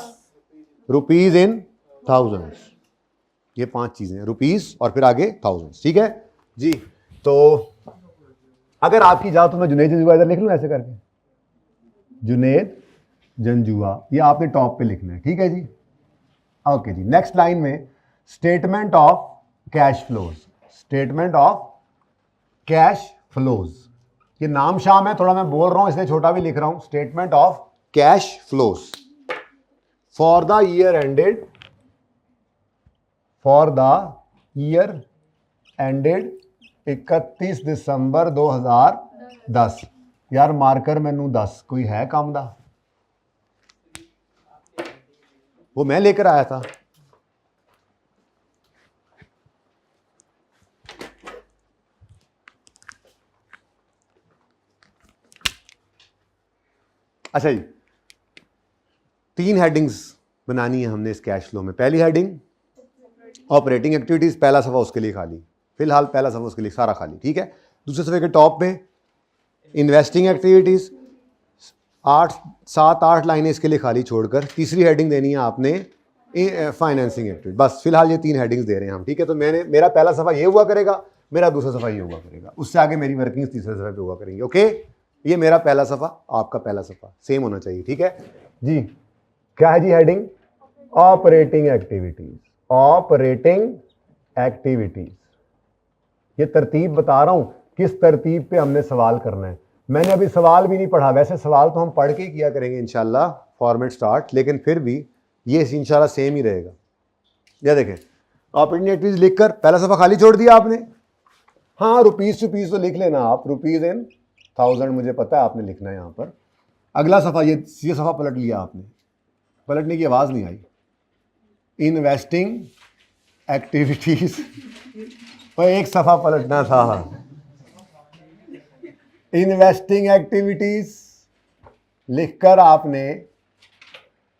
rupees in thousands. ये 5 चीजें, रुपीज और फिर आगे थाउजेंड्स। ठीक है जी। तो अगर आपकी इजाजत तो मैं जुनैद जंजुआ इधर लिख लूं ऐसे करके, जुनैद जंजुआ, ये आपने टॉप पे लिखना है। ठीक है जी, ओके जी। नेक्स्ट लाइन में statement of cash flows, statement of cash flows. ये नाम शाम है, थोड़ा मैं बोल रहा हूं इसलिए छोटा भी लिख रहा हूं। Statement of cash flows for the year ended, for the year ended 31 दिसंबर 2010। यार मार्कर मैनू 10 कोई है काम दा, वो मैं लेकर आया था। अच्छा जी, 3 हेडिंग्स बनानी है हमने इस कैश फ्लो में। पहली हेडिंग ऑपरेटिंग एक्टिविटीज, पहला सफा उसके लिए खाली, फिलहाल पहला सफा उसके लिए सारा खाली। ठीक है, दूसरे सफे के टॉप पे इन्वेस्टिंग एक्टिविटीज, 7-8 लाइनें इसके लिए खाली छोड़कर तीसरी हेडिंग देनी है आपने फाइनेंसिंग एक्टिविटी। बस फिलहाल ये 3 हेडिंग्स दे रहे हैं हम। ठीक है, तो मेरा पहला सफा ये हुआ करेगा, मेरा दूसरा सफा ये हुआ करेगा, उससे आगे मेरी वर्किंग तीसरे सफे पे हुआ करेंगे। ओके, ये मेरा पहला सफा, आपका पहला सफा सेम होना चाहिए। ठीक है जी। क्या है जी heading? Operating activities, operating activities. ये तरतीब बता रहा हूं, किस तरतीब पे हमने सवाल करना है। मैंने अभी सवाल भी नहीं पढ़ा, वैसे सवाल तो हम पढ़ के किया करेंगे इंशाल्लाह फॉर्मेट स्टार्ट, लेकिन फिर भी ये इंशाल्लाह सेम ही रहेगा। ये देखें, ऑपरेटिंग एक्टिविटीज लिखकर पहला सफा खाली छोड़ दिया आपने। हाँ, रुपीज तो लिख लेना आप, रुपीज इन 1000 मुझे पता है आपने लिखना है यहाँ पर। अगला सफा, ये सफा पलट लिया आपने, पलटने की आवाज नहीं आई। इन्वेस्टिंग एक्टिविटीज, और एक सफा पलटना था। इन्वेस्टिंग एक्टिविटीज लिखकर आपने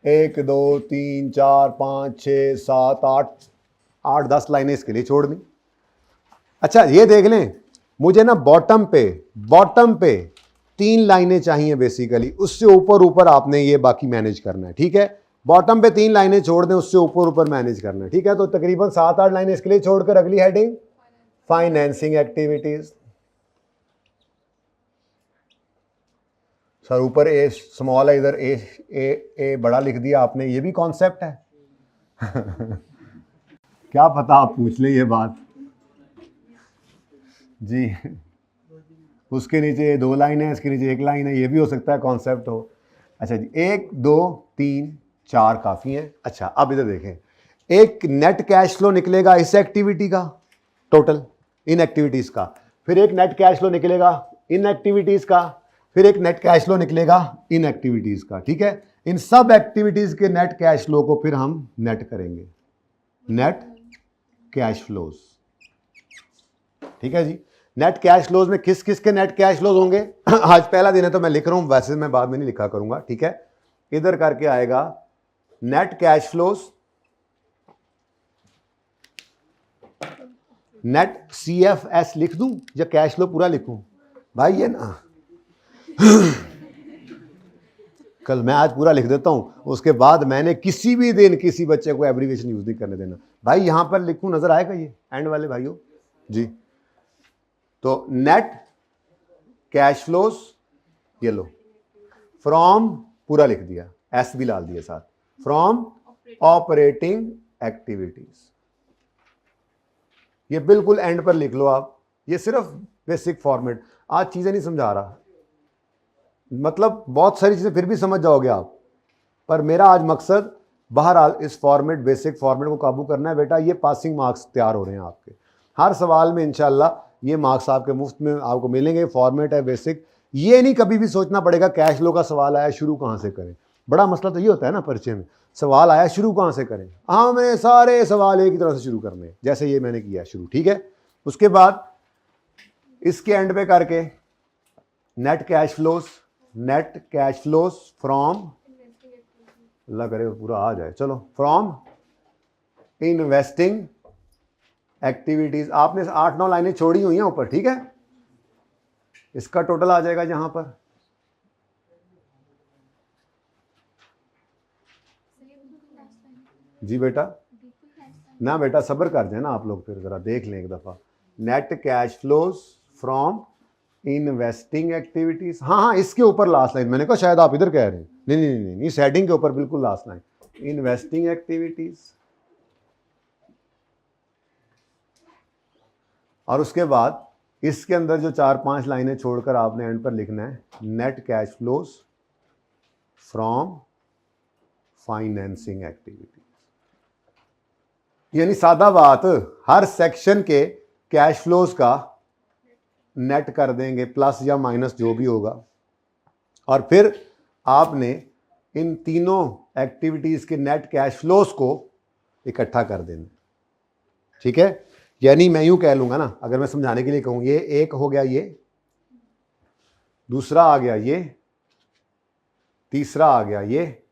1 2 3 4 5 6 7 8 10 लाइनें इसके लिए छोड़ दी। अच्छा ये देख लें, मुझे ना बॉटम पे 3 लाइनें चाहिए बेसिकली, उससे ऊपर आपने ये बाकी मैनेज करना है। ठीक है, बॉटम पे 3 लाइनें छोड़ दें, उससे ऊपर मैनेज करना है। ठीक है, तो तकरीबन 7-8 लाइनें इसके लिए छोड़कर अगली हेडिंग फाइनेंसिंग एक्टिविटीज। सर ऊपर ए स्मॉल है, इधर ए बड़ा लिख दिया आपने, ये भी कॉन्सेप्ट है। क्या पता आप पूछ लें ये बात जी। उसके नीचे 2 लाइन है, इसके नीचे 1 लाइन है, ये भी हो सकता है कॉन्सेप्ट हो। अच्छा जी, 1 2 3 4 काफ़ी है। अच्छा अब इधर देखें, एक नेट कैश फ्लो निकलेगा इस एक्टिविटी का टोटल, इन एक्टिविटीज़ का, फिर एक नेट कैश फ्लो निकलेगा इन एक्टिविटीज़ का, फिर एक नेट कैश फ्लो निकलेगा इन एक्टिविटीज़ का। ठीक है, इन सब एक्टिविटीज़ के नेट कैश फ्लो को फिर हम नेट करेंगे, नेट कैश फ्लोज। ठीक है जी, नेट कैश फ्लोज में किस किस के नेट कैश फ्लोज होंगे? आज पहला दिन है तो मैं लिख रहा हूं, वैसे मैं बाद में नहीं लिखा करूंगा। ठीक है, इधर करके आएगा net cash flows, net CFS लिख दूं या कैश फ्लो पूरा लिखूं? भाई ये ना कल मैं आज पूरा लिख देता हूं, उसके बाद मैंने किसी भी दिन किसी बच्चे को एब्रीविएशन यूज नहीं करने देना। भाई यहां पर लिखूं, नजर आएगा ये एंड वाले भाइयों जी? तो नेट कैश फ्लोज, ये लो, फ्रॉम पूरा लिख दिया, एस भी डाल दिया साथ, फ्रॉम ऑपरेटिंग एक्टिविटीज। ये बिल्कुल एंड पर लिख लो आप, ये सिर्फ बेसिक फॉर्मेट। आज चीज़ें नहीं समझा रहा, मतलब बहुत सारी चीज़ें फिर भी समझ जाओगे आप, पर मेरा आज मकसद बहरहाल इस फॉर्मेट, बेसिक फॉर्मेट को काबू करना है बेटा। ये पासिंग मार्क्स तैयार हो रहे हैं आपके, हर सवाल में इंशाल्लाह ये मार्क्स आपके मुफ्त में आपको मिलेंगे। फॉर्मेट है बेसिक, ये नहीं कभी भी सोचना पड़ेगा कैश फ्लो का सवाल आया शुरू कहाँ से करें। बड़ा मसला तो ये होता है ना परिचय में, सवाल आया शुरू कहाँ से करें। हाँ, मैं सारे सवाल एक ही तरह से शुरू करने हैं, जैसे ये मैंने किया शुरू, ठीक है। उसके बाद इसके एंड पे करके नेट कैश फ्लोज फ्रॉम, अल्लाह करे पूरा आ जाए, चलो, फ्रॉम इन्वेस्टिंग एक्टिविटीज। आपने 8-9 लाइनें छोड़ी हुई हैं ऊपर, ठीक है। इसका टोटल आ जाएगा यहां पर, जी बेटा, ना बेटा सब्र कर जाए ना आप लोग, फिर जरा देख लें एक दफा। Net cash flows from investing activities, हाँ, इसके ऊपर लास्ट लाइन। मैंने कहा शायद आप इधर कह रहे हैं, नहीं नहीं नहीं नहीं, हेडिंग के ऊपर बिल्कुल लास्ट लाइन, इन्वेस्टिंग एक्टिविटीज। और उसके बाद इसके अंदर जो 4-5 लाइनें छोड़कर आपने एंड पर लिखना है, net cash flows from financing activities. यानी सादा बात, हर सेक्शन के कैश फ्लोज का नेट कर देंगे, प्लस या माइनस जो भी होगा, और फिर आपने इन तीनों एक्टिविटीज के नेट कैश फ्लोज को इकट्ठा कर देना, ठीक है। यानी मैं यूं कह लूंगा ना, अगर मैं समझाने के लिए कहूं, ये एक हो गया, ये दूसरा आ गया, ये तीसरा आ गया, ये।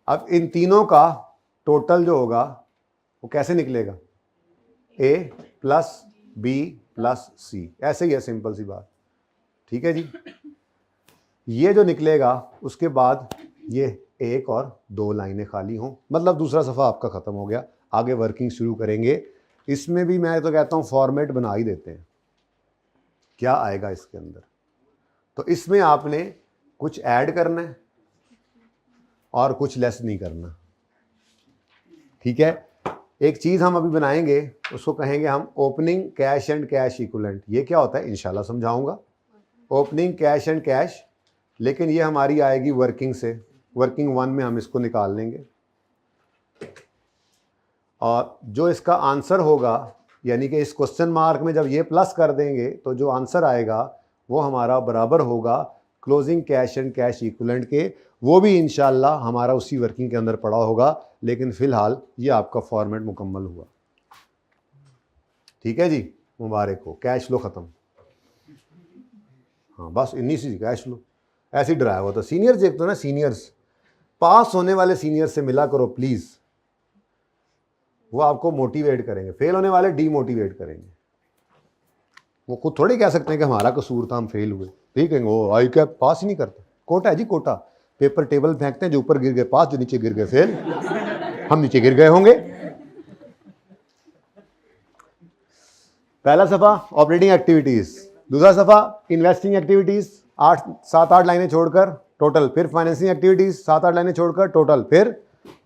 अब इन तीनों का टोटल जो होगा वो कैसे निकलेगा, ए प्लस बी प्लस सी, ऐसे ही है, सिंपल सी बात, ठीक है जी। ये जो निकलेगा उसके बाद ये 1 और 2 लाइनें खाली हों, मतलब दूसरा सफ़ा आपका ख़त्म हो गया। आगे वर्किंग शुरू करेंगे। इसमें भी मैं तो कहता हूँ फॉर्मेट बना ही देते हैं, क्या आएगा इसके अंदर। तो इसमें आपने कुछ ऐड करना है और कुछ लेस नहीं करना, ठीक है। एक चीज़ हम अभी बनाएंगे, उसको कहेंगे हम opening cash and cash equivalent. ये क्या होता है इंशाल्लाह समझाऊंगा, ओपनिंग कैश एंड कैश। लेकिन ये हमारी आएगी वर्किंग से, वर्किंग 1 में हम इसको निकाल लेंगे, और जो इसका आंसर होगा, यानी कि इस क्वेश्चन मार्क में जब ये प्लस कर देंगे तो जो आंसर आएगा वो हमारा बराबर होगा closing cash and cash equivalent के। वो भी इंशाल्लाह हमारा उसी वर्किंग के अंदर पड़ा होगा। लेकिन फ़िलहाल ये आपका फॉर्मेट मुकम्मल हुआ, ठीक है जी, मुबारक हो। कैश फ्लो ख़त्म, हाँ बस इन्हीं सी कैश फ्लो, ऐसे ही डराया हुआ था। सीनियर्स एक तो ना, सीनियर्स पास होने वाले सीनियर से मिला करो प्लीज़, वो आपको मोटिवेट करेंगे। फेल होने वाले डीमोटिवेट करेंगे। वो खुद थोड़ी कह सकते हैं कि हमारा कसूर था हम फेल हुए, ठीक है, वो आई क्या पास ही नहीं करता। कोटा है जी, कोटा, पेपर टेबल फेंकते हैं, जो ऊपर गिर गए पास, जो नीचे गिर गए फेल। हम नीचे गिर गए होंगे। पहला सफ़ा ऑपरेटिंग एक्टिविटीज, दूसरा सफ़ा इन्वेस्टिंग एक्टिविटीज, 7-8 लाइनें छोड़कर टोटल, फिर फाइनेंसिंग एक्टिविटीज 7-8 लाइनें छोड़कर टोटल। फिर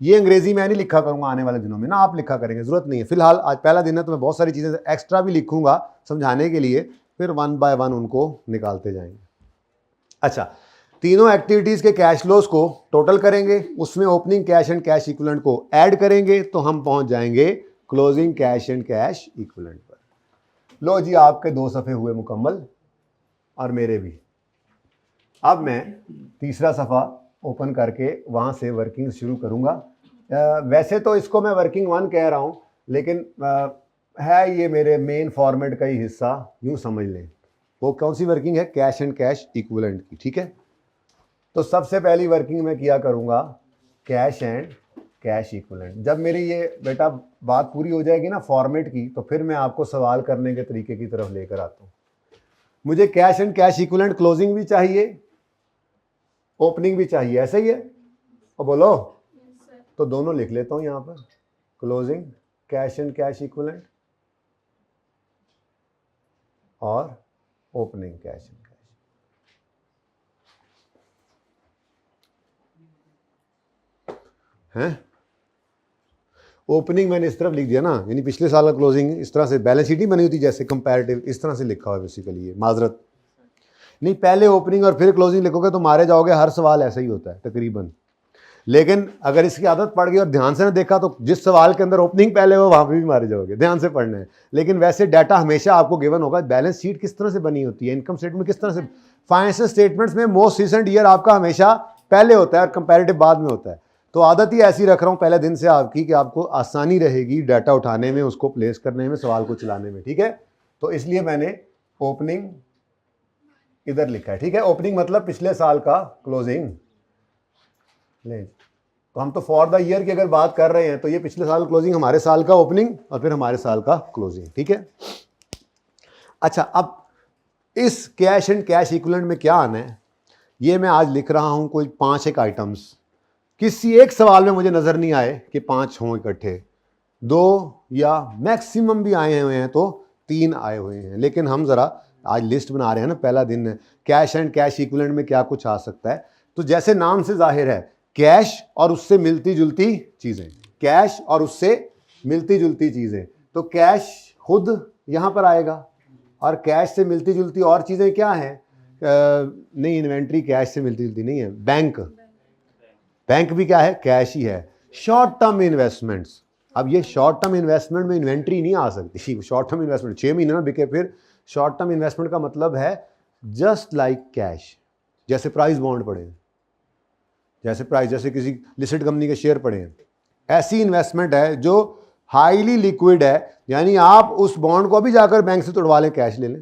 ये अंग्रेजी मैं नहीं लिखा करूंगा, आने वाले दिनों में ना आप लिखा करेंगे, जरूरत नहीं है। फिलहाल आज पहला दिन है तो मैं बहुत सारी चीज़ें एक्स्ट्रा भी लिखूंगा समझाने के लिए, फिर 1 बाय 1 उनको निकालते जाएंगे। अच्छा, तीनों एक्टिविटीज़ के कैश फ्लोज को टोटल करेंगे, उसमें opening cash and cash equivalent को ऐड करेंगे तो हम पहुंच जाएंगे closing cash and cash equivalent पर। लो जी, आपके 2 सफ़े हुए मुकम्मल और मेरे भी। अब मैं तीसरा सफ़ा ओपन करके वहाँ से वर्किंग शुरू करूँगा। वैसे तो इसको मैं वर्किंग 1 कह रहा हूँ, लेकिन है ये मेरे मेन फॉर्मेट का ही हिस्सा, यूँ समझ लें। वो कौन सी वर्किंग है, कैश एंड कैश इक्विवेलेंट की, ठीक है। तो सबसे पहली वर्किंग मैं किया करूँगा कैश एंड कैश इक्विवेलेंट। जब मेरी ये बेटा बात पूरी हो जाएगी ना फॉर्मेट की, तो फिर मैं आपको सवाल करने के तरीके की तरफ लेकर आता हूँ। मुझे cash and cash equivalent closing भी चाहिए, ओपनिंग भी चाहिए, ऐसे ही है। और बोलो तो दोनों लिख लेता हूँ यहाँ पर, closing cash and cash equivalent और ओपनिंग कैश एंड कैश। हैं ओपनिंग मैंने इस तरफ लिख दिया ना, यानी पिछले साल का क्लोजिंग इस तरह से बैलेंस शीट नहीं बनी होती जैसे कंपैरेटिव, इस तरह से लिखा हुआ है बेसिकली ये, माजरत नहीं, पहले ओपनिंग और फिर क्लोजिंग लिखोगे तो मारे जाओगे, हर सवाल ऐसा ही होता है तकरीबन। लेकिन अगर इसकी आदत पड़ गई और ध्यान से ना देखा तो जिस सवाल के अंदर ओपनिंग पहले हो वहाँ पे भी मारे जाओगे, ध्यान से पढ़ना है। लेकिन वैसे डाटा हमेशा आपको गिवन होगा, बैलेंस शीट किस तरह से बनी होती है, इनकम स्टेटमेंट किस तरह से, फाइनेंशियल स्टेटमेंट्स में मोस्ट रिसेंट ईयर आपका हमेशा पहले होता है और कंपैरेटिव बाद में होता है। तो आदत ही ऐसी रख रहा हूँ पहले दिन से आपकी कि आपको आसानी रहेगी डाटा उठाने में, उसको प्लेस करने में, सवाल को चलाने में, ठीक है। तो इसलिए मैंने ओपनिंग इधर लिखा है, ठीक है। ओपनिंग मतलब पिछले साल का क्लोजिंग। नहीं तो हम तो फॉर द ईयर की अगर बात कर रहे हैं तो ये पिछले साल क्लोजिंग, हमारे साल का ओपनिंग और फिर हमारे साल का क्लोजिंग, ठीक है। अच्छा, अब इस कैश एंड कैश इक्विवेलेंट में क्या आना है, ये मैं आज लिख रहा हूं कोई 5 आइटम्स। किसी एक सवाल में मुझे नजर नहीं आए कि 5 हों इकट्ठे, 2 या मैक्सिमम भी आए हुए हैं तो 3 आए हुए हैं। लेकिन हम जरा आज लिस्ट बना रहे हैं ना, पहला दिन है, कैश एंड कैश इक्विवेलेंट में क्या कुछ आ सकता है। तो जैसे नाम से जाहिर है, कैश और उससे मिलती जुलती चीजें, कैश और उससे मिलती जुलती चीजें, तो कैश खुद यहां पर आएगा और कैश से मिलती जुलती और चीजें क्या हैं, नहीं इन्वेंट्री कैश से मिलती जुलती नहीं है, बैंक, बैंक भी क्या है, कैश ही है। शॉर्ट टर्म इन्वेस्टमेंट्स, अब ये शॉर्ट टर्म इन्वेस्टमेंट में इन्वेंट्री नहीं आ सकती, शॉर्ट टर्म इन्वेस्टमेंट 6 महीने ना बिके फिर। शॉर्ट टर्म इन्वेस्टमेंट का मतलब है जस्ट लाइक कैश, जैसे प्राइस बॉन्ड पड़े हैं, जैसे किसी लिस्टेड कंपनी के शेयर पड़े हैं, ऐसी इन्वेस्टमेंट है जो हाईली लिक्विड है, यानी आप उस बॉन्ड को अभी जाकर बैंक से तोड़वा लें, कैश ले लें,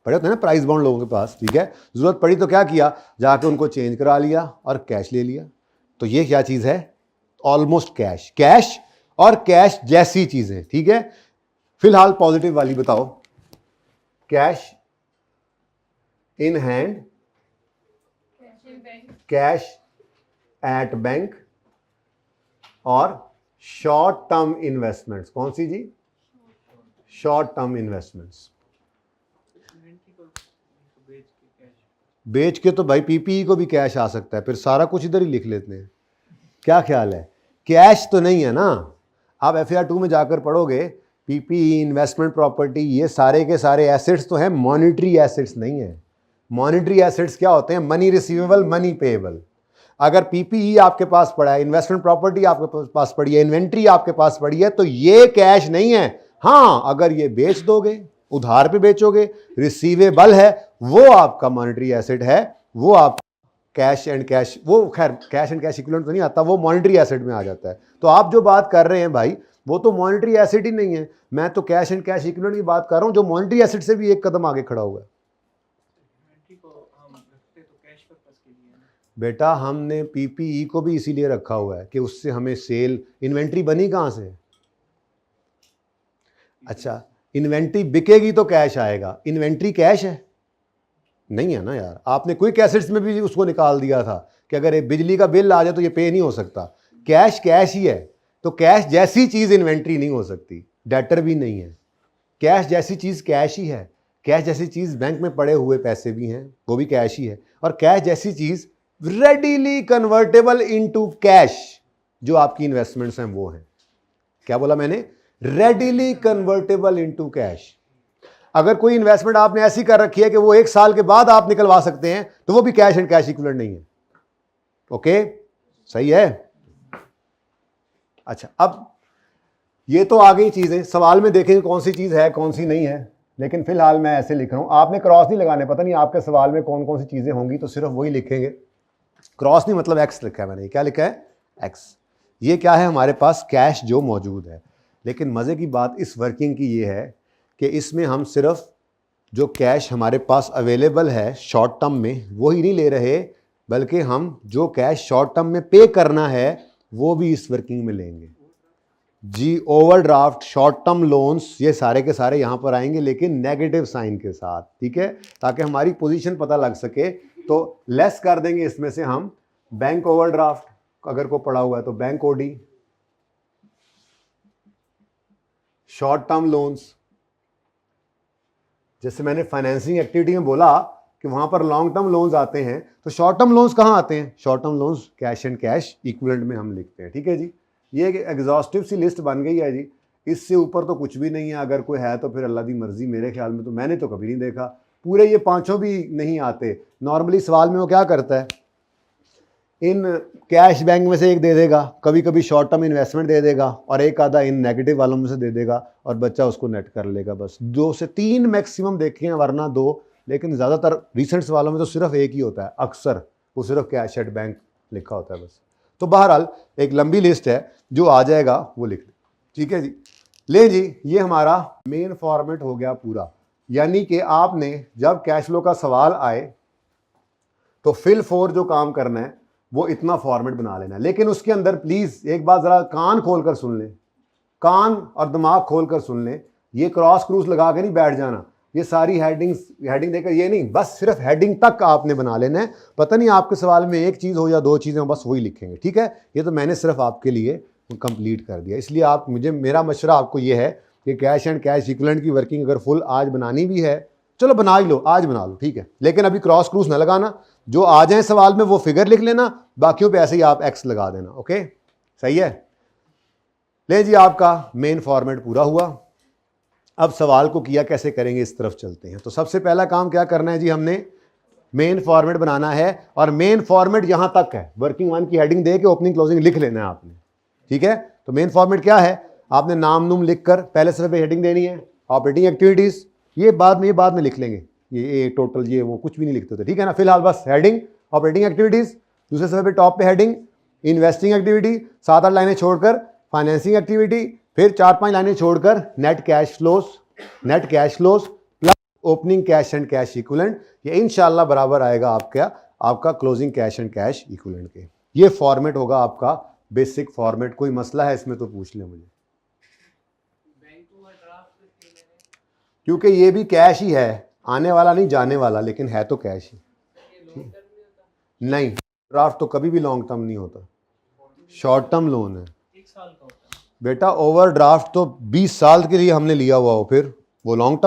पड़े होते हैं ना प्राइस बॉन्ड लोगों के पास, ठीक है। जरूरत पड़ी तो क्या किया, जाके उनको चेंज करा लिया और कैश ले लिया। तो ये क्या चीज है, ऑलमोस्ट कैश, कैश और कैश जैसी चीजें, ठीक है। फिलहाल पॉजिटिव वाली बताओ, cash in hand, cash at bank और शॉर्ट टर्म इन्वेस्टमेंट्स। कौन सी जी, शॉर्ट टर्म इन्वेस्टमेंट्स। बेच के तो भाई पीपीई को भी कैश आ सकता है, फिर सारा कुछ इधर ही लिख लेते हैं, क्या ख्याल है, कैश तो नहीं है ना। आप FAR 2 में जाकर पढ़ोगे, पीपीई, इन्वेस्टमेंट प्रॉपर्टी, ये सारे के सारे एसेट्स तो हैं, मॉनिटरी एसेट्स नहीं है। मॉनिटरी एसेट्स क्या होते हैं, मनी रिसीवेबल, मनी पेएबल। अगर पीपीई आपके पास पड़ा है, इन्वेस्टमेंट प्रॉपर्टी आपके पास पड़ी है, इन्वेंट्री आपके पास पड़ी है, तो ये कैश नहीं है। हाँ, अगर ये बेच दोगे, उधार पे बेचोगे, रिसीवेबल है, वो आपका मॉनिटरी एसेट है, वो आप कैश एंड कैश, वो खैर कैश एंड कैश इक्विवेलेंट तो नहीं आता, वो मॉनिटरी एसेट में आ जाता है। तो आप जो बात कर रहे हैं भाई, वो तो मॉनिटरी एसेट ही नहीं है। मैं तो कैश एंड कैश इक्विवेलेंट की बात कर रहा हूं, जो मॉनिटरी एसेट से भी एक कदम आगे खड़ा हुआ है। बेटा हमने पीपीई को भी इसीलिए रखा हुआ है कि उससे हमें सेल, इन्वेंट्री बनी कहां से, अच्छा इन्वेंट्री बिकेगी तो कैश आएगा, इन्वेंट्री कैश है नहीं है ना यार। आपने क्विक एसेट्स में भी उसको निकाल दिया था कि अगर एक बिजली का बिल आ जाए तो ये पे नहीं हो सकता, कैश कैश ही है। तो कैश जैसी चीज इन्वेंट्री नहीं हो सकती, डेटर भी नहीं है। कैश जैसी चीज कैश ही है, कैश जैसी चीज बैंक में पड़े हुए पैसे भी हैं, वो भी कैश ही है। और कैश जैसी चीज रेडीली कन्वर्टेबल इनटू कैश, जो आपकी इन्वेस्टमेंट्स हैं वो हैं। क्या बोला मैंने, रेडीली कन्वर्टेबल इनटू कैश। अगर कोई इन्वेस्टमेंट आपने ऐसी कर रखी है कि वो 1 साल के बाद आप निकलवा सकते हैं, तो वो भी कैश एंड कैश इक्विवेलेंट नहीं है। ओके, सही है। अच्छा, अब ये तो आ गई चीजें, सवाल में देखेंगे कौन सी चीज है कौन सी नहीं है, लेकिन फिलहाल मैं ऐसे लिख रहा हूं, आपने क्रॉस नहीं लगाने, पता नहीं आपके सवाल में कौन कौन सी चीजें होंगी, तो सिर्फ वही लिखेंगे। क्रॉस नहीं मतलब एक्स लिखा है मैंने, क्या लिखा है, एक्स। ये क्या है, हमारे पास कैश जो मौजूद है। लेकिन मजे की बात इस वर्किंग की ये है कि इसमें हम सिर्फ जो कैश हमारे पास अवेलेबल है शॉर्ट टर्म में वो ही नहीं ले रहे, बल्कि हम जो कैश शॉर्ट टर्म में पे करना है वो भी इस वर्किंग में लेंगे जी। ओवरड्राफ्ट, शॉर्ट टर्म लोन्स, ये सारे के सारे यहां पर आएंगे, लेकिन नेगेटिव साइन के साथ, ठीक है, ताकि हमारी पोजीशन पता लग सके। तो लेस कर देंगे इसमें से हम बैंक ओवरड्राफ्ट, अगर को पड़ा हुआ है तो bank OD, short term loans, जैसे मैंने फाइनेंसिंग एक्टिविटी में बोला कि वहां पर लॉन्ग टर्म लोन्स आते हैं, तो शॉर्ट टर्म लोन्स कहां आते हैं, short term loans cash and cash equivalent में हम लिखते हैं, ठीक है जी। ये एक एग्जॉस्टिव सी लिस्ट बन गई है जी, इससे ऊपर तो कुछ भी नहीं है। अगर कोई है तो फिर अल्लाह की मर्जी, मेरे ख्याल में तो मैंने तो कभी नहीं देखा। पूरे ये पांचों भी नहीं आते। नॉर्मली सवाल में वो क्या करता है, इन कैश बैंक में से एक दे देगा, कभी कभी शॉर्ट टर्म इन्वेस्टमेंट दे देगा, और एक आधा इन नेगेटिव वालों में से दे देगा, और बच्चा उसको नेट कर लेगा। बस 2 से 3 मैक्सिमम देखे हैं, वरना 2, लेकिन ज़्यादातर रिसेंट सवालों में तो सिर्फ एक ही होता है। अक्सर वो सिर्फ कैश एट बैंक लिखा होता है बस। तो बहरहाल एक लंबी लिस्ट है, जो आ जाएगा वो लिख लें, ठीक है जी। ले जी, ये हमारा मेन फॉर्मेट हो गया पूरा। यानी कि आपने जब कैश फ्लो का सवाल आए तो फिल फॉर जो काम करना है वो इतना फॉर्मेट बना लेना है। लेकिन उसके अंदर प्लीज एक बात जरा कान खोलकर सुन लें, कान और दिमाग खोलकर सुन लें। ये क्रॉस क्रूज लगा के नहीं बैठ जाना, ये सारी हेडिंग देकर ये नहीं, बस सिर्फ हेडिंग तक आपने बना लेना है। पता नहीं आपके सवाल में एक चीज़ हो या 2 चीज़ें हो, बस वही लिखेंगे, ठीक है। ये तो मैंने सिर्फ आपके लिए कंप्लीट कर दिया। इसलिए आप मेरा मशवरा आपको ये है कि कैश एंड कैश इक्विवेलेंट की वर्किंग अगर फुल आज बनानी भी है, चलो बना ही लो, आज बना लो, ठीक है। लेकिन अभी क्रॉस क्रूज ना लगाना, जो आ जाए सवाल में वो फिगर लिख लेना, बाकियों पे ऐसे ही आप एक्स लगा देना, ओके, सही है। ले जी, आपका मेन फॉर्मेट पूरा हुआ। अब सवाल को किया कैसे करेंगे, इस तरफ चलते हैं। तो सबसे पहला काम क्या करना है जी, हमने मेन फॉर्मेट बनाना है, और मेन फॉर्मेट यहां तक है, वर्किंग 1 की हेडिंग दे के ओपनिंग क्लोजिंग लिख लेना है आपने, ठीक है। तो मेन फॉर्मेट क्या है, आपने नाम नूम लिखकर पहले सफे पे हेडिंग देनी है, ऑपरेटिंग एक्टिविटीज, ये बाद में लिख लेंगे, ये टोटल ये वो कुछ भी नहीं लिखते थे, ठीक है ना। फिलहाल बस हेडिंग ऑपरेटिंग एक्टिविटीज, दूसरे सफे पे टॉप पे हेडिंग इन्वेस्टिंग एक्टिविटी, 7-8 लाइनें छोड़कर फाइनेंसिंग एक्टिविटी, फिर 4-5 लाइनें छोड़कर net cash flows plus opening cash and cash equivalent. ये इंशाल्लाह बराबर आएगा आपका closing cash and cash equivalent के। ये फॉर्मेट होगा आपका बेसिक फॉर्मेट। कोई मसला है इसमें तो पूछ लें मुझे, क्योंकि ये भी कैश ही है, आने वाला नहीं जाने वाला, लेकिन है तो कैश ही। नहीं, ड्राफ्ट तो कभी भी लॉन्ग टर्म नहीं होता, शॉर्ट टर्म लोन है। 1 साल का होता है बेटा। ओवर ड्राफ्ट तो 20 साल के लिए हमने लिया हुआ हो, फिर वो लॉन्ग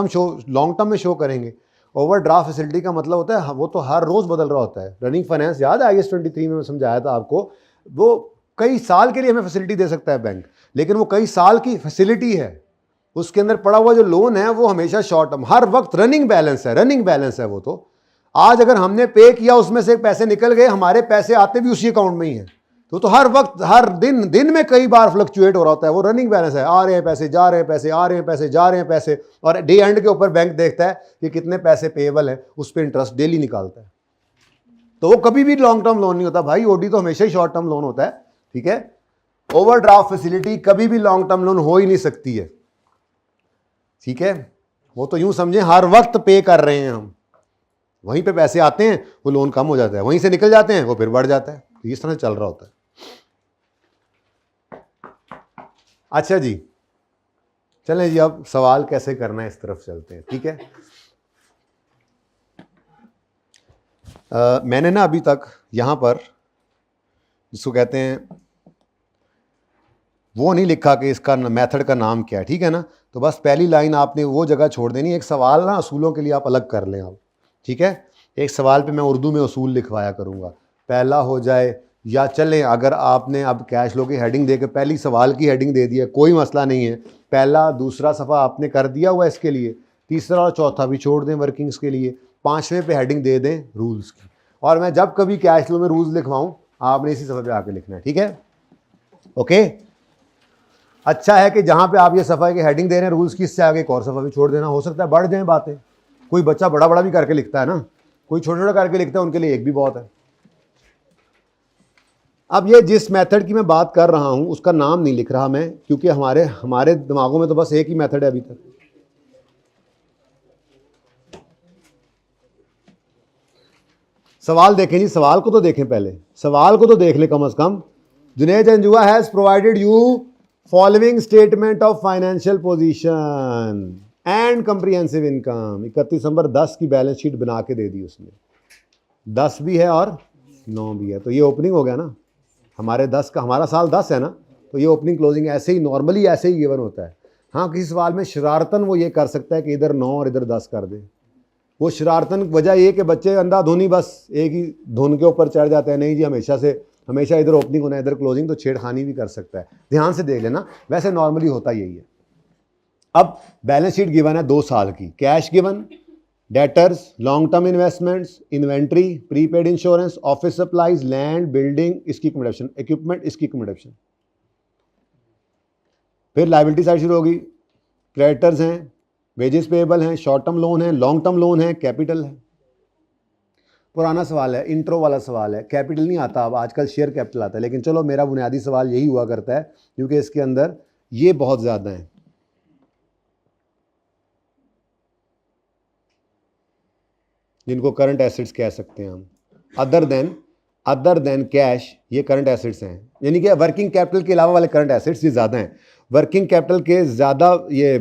टर्म में शो करेंगे। ओवर ड्राफ्ट फैसिलिटी का मतलब होता है वो तो हर रोज बदल रहा होता है। रनिंग फाइनेंस याद है IAS 23 में मैं समझाया था आपको, वो कई साल के लिए हमें फैसिलिटी दे सकता है बैंक, लेकिन वो कई साल की फैसिलिटी है, उसके अंदर पड़ा हुआ जो लोन है वो हमेशा शॉर्ट टर्म, हर वक्त रनिंग बैलेंस है वो। तो आज अगर हमने पे किया, उसमें से पैसे निकल गए, हमारे पैसे आते भी उसी अकाउंट में ही है, तो हर वक्त हर दिन में कई बार फ्लक्चुएट हो रहा होता है, वो रनिंग बैलेंस है, आ रहे हैं पैसे, जा रहे हैं पैसे, आ रहे हैं पैसे, जा रहे हैं पैसे, और डे एंड के ऊपर बैंक देखता है कि कितने पैसे पेएबल है, उस पर इंटरेस्ट डेली निकालता है। तो वो कभी भी लॉन्ग टर्म लोन नहीं होता भाई, ओडी तो हमेशा ही शॉर्ट टर्म लोन होता है, ठीक है। ओवरड्राफ्ट फैसिलिटी कभी भी लॉन्ग टर्म लोन हो ही नहीं सकती है, ठीक है। वो तो यूं समझें हर वक्त पे कर रहे हैं हम, वहीं पे पैसे आते हैं वो लोन कम हो जाता है, वहीं से निकल जाते हैं वो फिर बढ़ जाता है, तो इस तरह चल रहा होता है। अच्छा जी, चलें जी, अब सवाल कैसे करना है इस तरफ चलते हैं, ठीक है। मैंने ना अभी तक यहाँ पर जिसको कहते हैं वो नहीं लिखा कि इसका मेथड का नाम क्या है, ठीक है ना। तो बस पहली लाइन आपने वो जगह छोड़ देनी। एक सवाल ना असूलों के लिए आप अलग कर लें आप, ठीक है। एक सवाल पे मैं उर्दू में असूल लिखवाया करूँगा, पहला हो जाए या चलें अगर आपने अब कैश फ्लो की हेडिंग दे के पहली सवाल की हेडिंग दे दी है, कोई मसला नहीं है, पहला दूसरा सफ़ा आपने कर दिया हुआ इसके लिए, तीसरा और चौथा भी छोड़ दें वर्किंग्स के लिए, 5वें पे हेडिंग दे दें रूल्स की। और मैं जब कभी कैश फ्लो में रूल्स लिखवाऊँ आपने इसी सफ़े पे आके लिखना है, ठीक है, ओके। अच्छा है कि जहाँ पे आप ये सफ़ा की हेडिंग दे रहे हैं रूल्स की, इससे आगे एक और सफ़ा भी छोड़ देना, हो सकता है बढ़ जाए बातें। कोई बच्चा बड़ा बड़ा भी करके लिखता है ना, कोई छोटा छोटा करके लिखता है, उनके लिए एक भी बहुत है। अब ये जिस मेथड की मैं बात कर रहा हूं उसका नाम नहीं लिख रहा मैं, क्योंकि हमारे दिमागों में तो बस एक ही मेथड है अभी तक। सवाल देखें जी, सवाल को तो देखें, पहले सवाल को तो देख ले कम से कम। Junaid Janjua has provided you following statement of financial position and comprehensive income. 31 दिसंबर 10 की बैलेंस शीट बना के दे दी उसने, 10 भी है और 9 भी है, तो ये ओपनिंग हो गया ना। हमारा साल 10 है ना, तो ये ओपनिंग क्लोजिंग ऐसे ही नॉर्मली ऐसे ही गिवन होता है। हाँ, किसी सवाल में शरारतन वो ये कर सकता है कि इधर 9 और इधर 10 कर दे। वो शरारतन वजह ये कि बच्चे अंधाधुनी बस एक ही धुन के ऊपर चढ़ जाते हैं, नहीं जी हमेशा से हमेशा इधर ओपनिंग होना है इधर क्लोजिंग, तो छेड़खानी भी कर सकता है, ध्यान से देख लेना, वैसे नॉर्मली होता यही है। अब बैलेंस शीट गिवन है 2 साल की, cash given, debtors, long term investments, inventory, prepaid insurance, office supplies, land, building, इसकी कमोडेशन, इक्विपमेंट, इसकी कमोडेशन। फिर लायबिलिटी साइड शुरू होगी, क्रेडिटर्स हैं, वेजेस पेएबल हैं, शॉर्ट टर्म लोन है, लॉन्ग टर्म लोन है, कैपिटल है। पुराना सवाल है, इंट्रो वाला सवाल है, कैपिटल नहीं आता अब, आजकल शेयर कैपिटल आता है, लेकिन चलो मेरा बुनियादी सवाल यही हुआ करता है क्योंकि इसके अंदर ये बहुत ज़्यादा है। जिनको करंट एसेट्स कह सकते हैं हम, अदर देन कैश, ये करंट एसेट्स हैं, यानी कि वर्किंग कैपिटल के अलावा वाले करंट एसेट्स ये ज़्यादा हैं। वर्किंग कैपिटल के ज़्यादा ये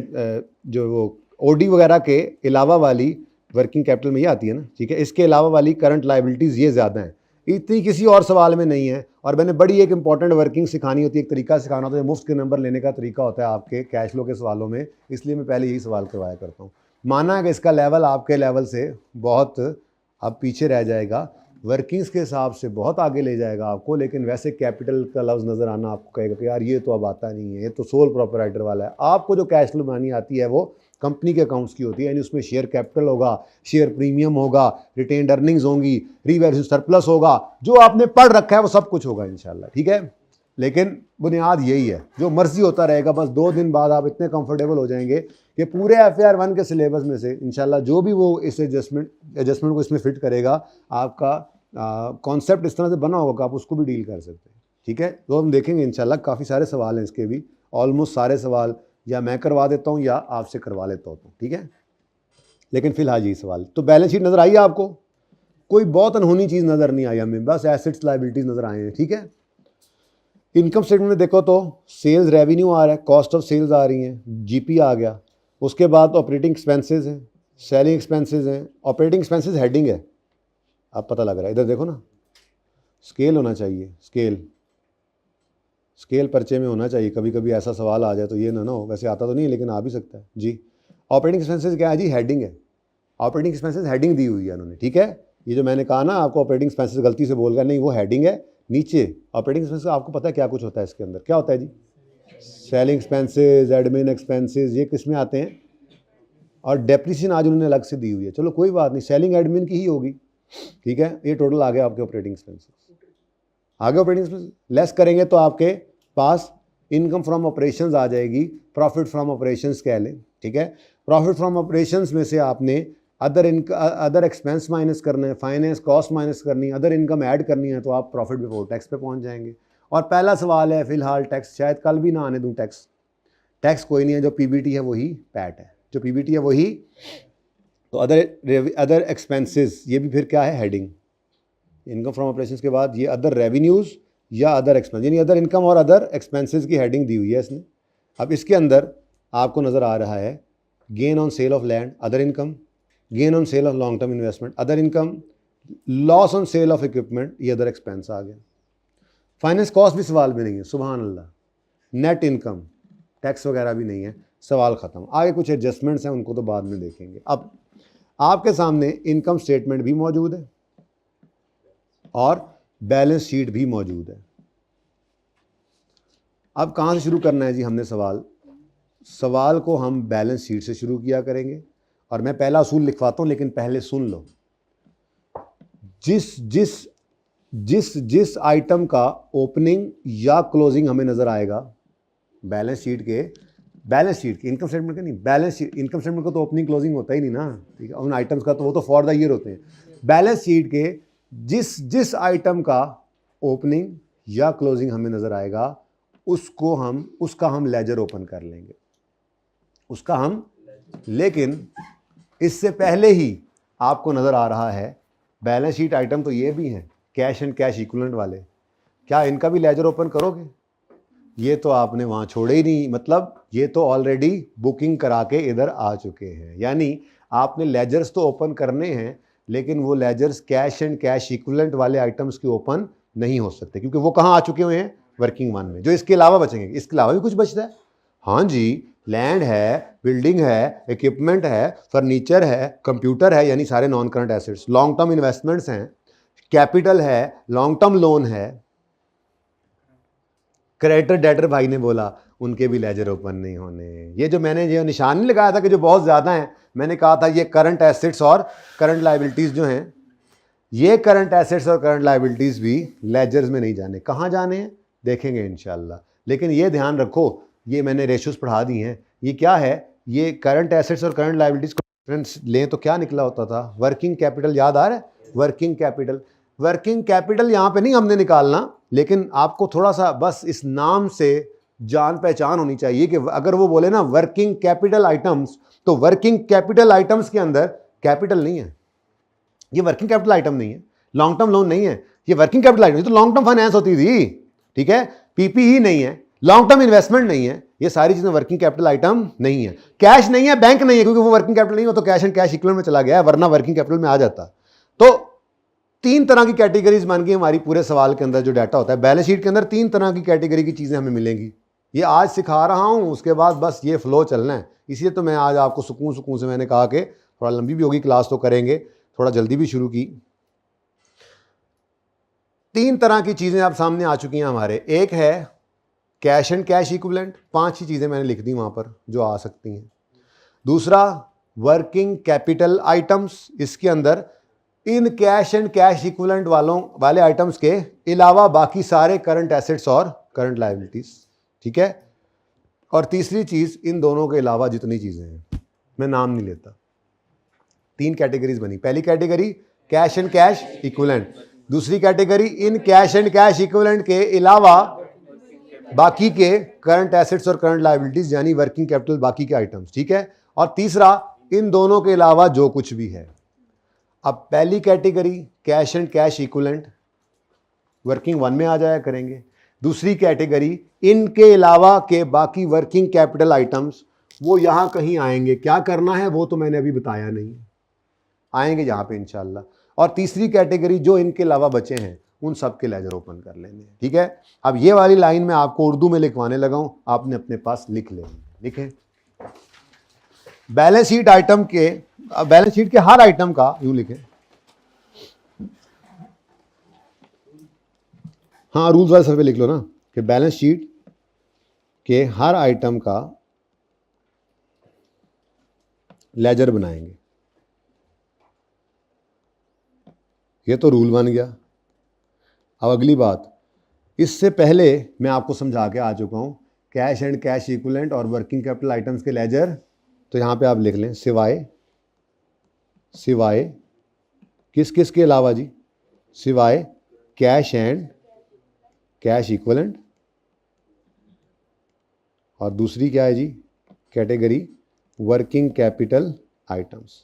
जो वो ओडी वगैरह के अलावा वाली वर्किंग कैपिटल में ये आती है ना, ठीक है, इसके अलावा वाली करंट लायबिलिटीज़ ये ज़्यादा हैं, इतनी किसी और सवाल में नहीं है। और मैंने बड़ी एक इंपॉर्टेंट वर्किंग सिखानी होती है, एक तरीका सिखाना होता है, मुफ्त के नंबर लेने का तरीका होता है आपके कैश फ्लो के सवालों में, इसलिए मैं पहले यही सवाल करवाया करता हूँ। माना कि इसका लेवल आपके लेवल से बहुत अब पीछे रह जाएगा, वर्किंग्स के हिसाब से बहुत आगे ले जाएगा आपको, लेकिन वैसे कैपिटल का लफ्ज़ नज़र आना आपको कहेगा कि यार ये तो अब आता नहीं है, ये तो सोल प्रोपराइटर वाला है। आपको जो कैश फ्लो बनानी आती है वो कंपनी के अकाउंट्स की होती है, यानी उसमें शेयर कैपिटल होगा, शेयर प्रीमियम होगा, रिटेन्ड अर्निंग्स होंगी, रीवैल्यूएशन सरप्लस होगा, जो आपने पढ़ रखा है वो सब कुछ होगा इंशाल्लाह, ठीक है। लेकिन बुनियाद यही है, जो मर्जी होता रहेगा, बस 2 दिन बाद आप इतने कंफर्टेबल हो जाएंगे कि पूरे FAR 1 के सिलेबस में से इंशाल्लाह जो भी वो इस एडजस्टमेंट को इसमें फिट करेगा, आपका कॉन्सेप्ट इस तरह से बना होगा कि आप उसको भी डील कर सकते हैं, ठीक है। तो हम देखेंगे इंशाल्लाह, काफ़ी सारे सवाल हैं इसके भी, ऑलमोस्ट सारे सवाल या मैं करवा देता हूँ या आपसे करवा लेता हूँ, ठीक है। लेकिन फिलहाल यही सवाल, तो बैलेंस शीट नज़र आई है आपको, कोई बहुत अनहोनी चीज़ नज़र नहीं आई हमें, बस एसेट्स लायबिलिटीज़ नज़र आए हैं, ठीक है। इनकम स्टेटमेंट में देखो तो सेल्स रेवेन्यू आ रहा है, कॉस्ट ऑफ सेल्स आ रही हैं, GP आ गया, उसके बाद ऑपरेटिंग एक्सपेंसेस हैं, सेलिंग एक्सपेंसेस हैं, ऑपरेटिंग एक्सपेंसेस हेडिंग है, अब पता लग रहा है, इधर देखो ना, स्केल होना चाहिए, स्केल पर्चे में होना चाहिए, कभी कभी ऐसा सवाल आ जाए तो ये ना हो, वैसे आता तो नहीं है लेकिन आ भी सकता है जी। ऑपरेटिंग एक्सपेंसेस क्या है जी, हेडिंग है, ऑपरेटिंग एक्सपेंसेस हेडिंग दी हुई है उन्होंने, ठीक है। ये जो मैंने कहा ना आपको ऑपरेटिंग एक्सपेंसेस गलती से बोल गया, नहीं वो हेडिंग है, नीचे ऑपरेटिंग एक्सपेंसेस आपको पता है क्या कुछ होता है इसके अंदर, क्या होता है जी, सेलिंग एक्सपेंसेस, एडमिन एक्सपेंसेस, ये किस में आते हैं, और डेप्रिसिएशन आज उन्होंने अलग से दी हुई है, चलो कोई बात नहीं, सेलिंग एडमिन की ही होगी, ठीक है। ये टोटल आ गया आपके ऑपरेटिंग एक्सपेंसेस, आगे ऑपरेटिंग एक्सपेंसेस लेस करेंगे तो आपके पास इनकम फ्रॉम ऑपरेशंस आ जाएगी, प्रॉफिट फ्रॉम ऑपरेशंस कह लें, ठीक है। प्रॉफिट फ्रॉम ऑपरेशंस में से आपने अदर एक्सपेंस माइनस करना है, फाइनेंस कॉस्ट माइनस करनी है, अदर इनकम ऐड करनी है, तो आप प्रॉफिट बिफोर टैक्स पे पहुंच जाएंगे। और पहला सवाल है फिलहाल टैक्स, शायद कल भी ना आने दूं टैक्स कोई नहीं है, जो PBT है वही पैट है, जो PBT है वही, तो अदर एक्सपेंसेस ये भी फिर क्या है, हेडिंग, इनकम फ्रॉम ऑपरेशंस के बाद ये अदर रेवेन्यूज़ या अदर एक्सपेंस, यानी अदर इनकम और अदर एक्सपेंसेस की हेडिंग दी हुई है इसने। अब इसके अंदर आपको नज़र आ रहा है gain on sale of land, other income, gain on sale of long term investment, other income, loss on sale of equipment, ये अदर एक्सपेंस आ गया। फाइनेंस कॉस्ट भी सवाल में नहीं है, सुभान अल्लाह। नेट इनकम, टैक्स वगैरह भी नहीं है, सवाल ख़त्म। आगे कुछ एडजस्टमेंट्स हैं, उनको तो बाद में देखेंगे। अब आपके सामने इनकम स्टेटमेंट भी मौजूद है और बैलेंस शीट भी मौजूद है। अब कहाँ से शुरू करना है जी हमने सवाल को हम बैलेंस शीट से शुरू किया करेंगे, और मैं पहला असूल लिखवाता हूँ, लेकिन पहले सुन लो। जिस आइटम का ओपनिंग या क्लोजिंग हमें नज़र आएगा बैलेंस शीट की, इनकम स्टेटमेंट का नहीं, बैलेंस शीट, इनकम स्टेटमेंट का तो ओपनिंग क्लोजिंग होता ही नहीं ना, ठीक है, उन आइटम्स का तो वो तो फॉर द ईयर होते हैं। बैलेंस शीट के जिस आइटम का ओपनिंग या क्लोजिंग हमें नज़र आएगा उसका हम लेजर ओपन कर लेंगे, लेकिन इससे पहले ही आपको नज़र आ रहा है बैलेंस शीट आइटम तो ये भी हैं, कैश एंड कैश इक्विवेलेंट वाले, क्या इनका भी लेजर ओपन करोगे? ये तो आपने वहाँ छोड़े ही नहीं, मतलब ये तो ऑलरेडी बुकिंग करा के इधर आ चुके हैं, यानी आपने लेजर्स तो ओपन करने हैं, लेकिन वो ledgers cash and cash equivalent वाले आइटम्स के ओपन नहीं हो सकते, क्योंकि वो कहाँ आ चुके हुए हैं, वर्किंग 1 में। जो इसके अलावा बचेंगे, इसके अलावा भी कुछ बचता है, हाँ जी, लैंड है, बिल्डिंग है, इक्विपमेंट है, फर्नीचर है, कंप्यूटर है, यानी सारे non current assets, long term investments हैं, कैपिटल है, लॉन्ग टर्म लोन है, क्रेडिटर डेटर भाई ने बोला उनके भी लेजर ओपन नहीं होने। ये जो मैंने जो निशान नहीं लगाया था कि जो बहुत ज़्यादा हैं, मैंने कहा था ये करंट एसेट्स और करंट लाइबिलिटीज़ जो हैं, ये करंट एसेट्स और करंट लाइबिलिटीज़ भी लेजर्स में नहीं जाने। कहाँ जाने हैं देखेंगे इंशाल्लाह। लेकिन ये ध्यान रखो, ये मैंने रेशोज पढ़ा दी हैं। ये क्या है, ये करंट एसेट्स और करंट लाइबिलिटीज़ को डिफरेंस लें तो क्या निकला होता था, वर्किंग कैपिटल याद आ रहा है, वर्किंग कैपिटल। वर्किंग कैपिटल यहाँ पे नहीं हमने निकालना, लेकिन आपको थोड़ा सा बस इस नाम से जान पहचान होनी चाहिए कि अगर वो बोले ना वर्किंग कैपिटल आइटम्स, तो वर्किंग कैपिटल आइटम्स के अंदर कैपिटल नहीं है, ये वर्किंग कैपिटल आइटम नहीं है, लॉन्ग टर्म लोन नहीं है, ये वर्किंग कैपिटल आइटम, ये तो लॉन्ग टर्म फाइनेंस होती थी, ठीक है, पीपीई नहीं है, लॉन्ग टर्म इन्वेस्टमेंट नहीं है, ये सारी चीजें वर्किंग कैपिटल आइटम नहीं है। कैश नहीं है, बैंक नहीं है, क्योंकि वो वर्किंग कैपिटल नहीं हो तो कैश एंड कैश इक्विवेलेंट में चला गया है, वरना वर्किंग कैपिटल में आ जाता। तो 3 तरह की कैटेगरीज बन गई हमारी पूरे सवाल के अंदर जो डाटा होता है। बैलेंस शीट के अंदर 3 तरह की कैटेगरी की चीजें हमें मिलेंगी। ये आज सिखा रहा हूं, उसके बाद बस ये फ्लो चलना है। इसलिए तो मैं आज आपको सुकून से मैंने कहा कि थोड़ा लंबी भी होगी क्लास तो करेंगे, थोड़ा जल्दी भी शुरू की। 3 तरह की चीजें अब सामने आ चुकी हैं हमारे। एक है कैश एंड कैश इक्विवेलेंट, 5 ही चीजें मैंने लिख दी वहां पर जो आ सकती हैं। दूसरा वर्किंग कैपिटल आइटम्स, इसके अंदर इन कैश एंड कैश इक्विवेलेंट वाले आइटम्स के अलावा बाकी सारे करंट एसेट्स और करंट लायबिलिटीज, ठीक है। और तीसरी चीज इन दोनों के अलावा जितनी चीजें हैं, मैं नाम नहीं लेता। 3 कैटेगरीज बनी। पहली category cash and cash equivalent, दूसरी category in cash and cash equivalent के अलावा बाकी के करंट एसेट्स और करंट लायबिलिटीज यानी वर्किंग कैपिटल बाकी के आइटम्स, ठीक है। और तीसरा इन दोनों के अलावा जो कुछ भी है। अब पहली category cash and cash equivalent working 1 में आ जाया करेंगे। दूसरी कैटेगरी इनके अलावा के बाकी वर्किंग कैपिटल आइटम्स, वो यहां कहीं आएंगे। क्या करना है वो तो मैंने अभी बताया नहीं, आएंगे यहां पे इंशाल्लाह। और तीसरी कैटेगरी जो इनके अलावा बचे हैं उन सब के लेजर ओपन कर लेने, ठीक है। अब ये वाली लाइन मैं आपको उर्दू में लिखवाने लगा हूं, आपने अपने पास लिख लें। लिखें बैलेंस शीट आइटम के, बैलेंस शीट के हर आइटम का यूं लिखें, हाँ रूल्स वाले सर्वे लिख लो ना, कि बैलेंस शीट के हर आइटम का लेजर बनाएंगे। ये तो रूल बन गया। अब अगली बात, इससे पहले मैं आपको समझा के आ चुका हूं कैश एंड कैश इक्विवेलेंट और वर्किंग कैपिटल आइटम्स के लेजर। तो यहां पे आप लिख लें सिवाय किस किस के अलावा जी, सिवाय कैश एंड कैश इक्विवेलेंट, और दूसरी क्या है जी category working capital items.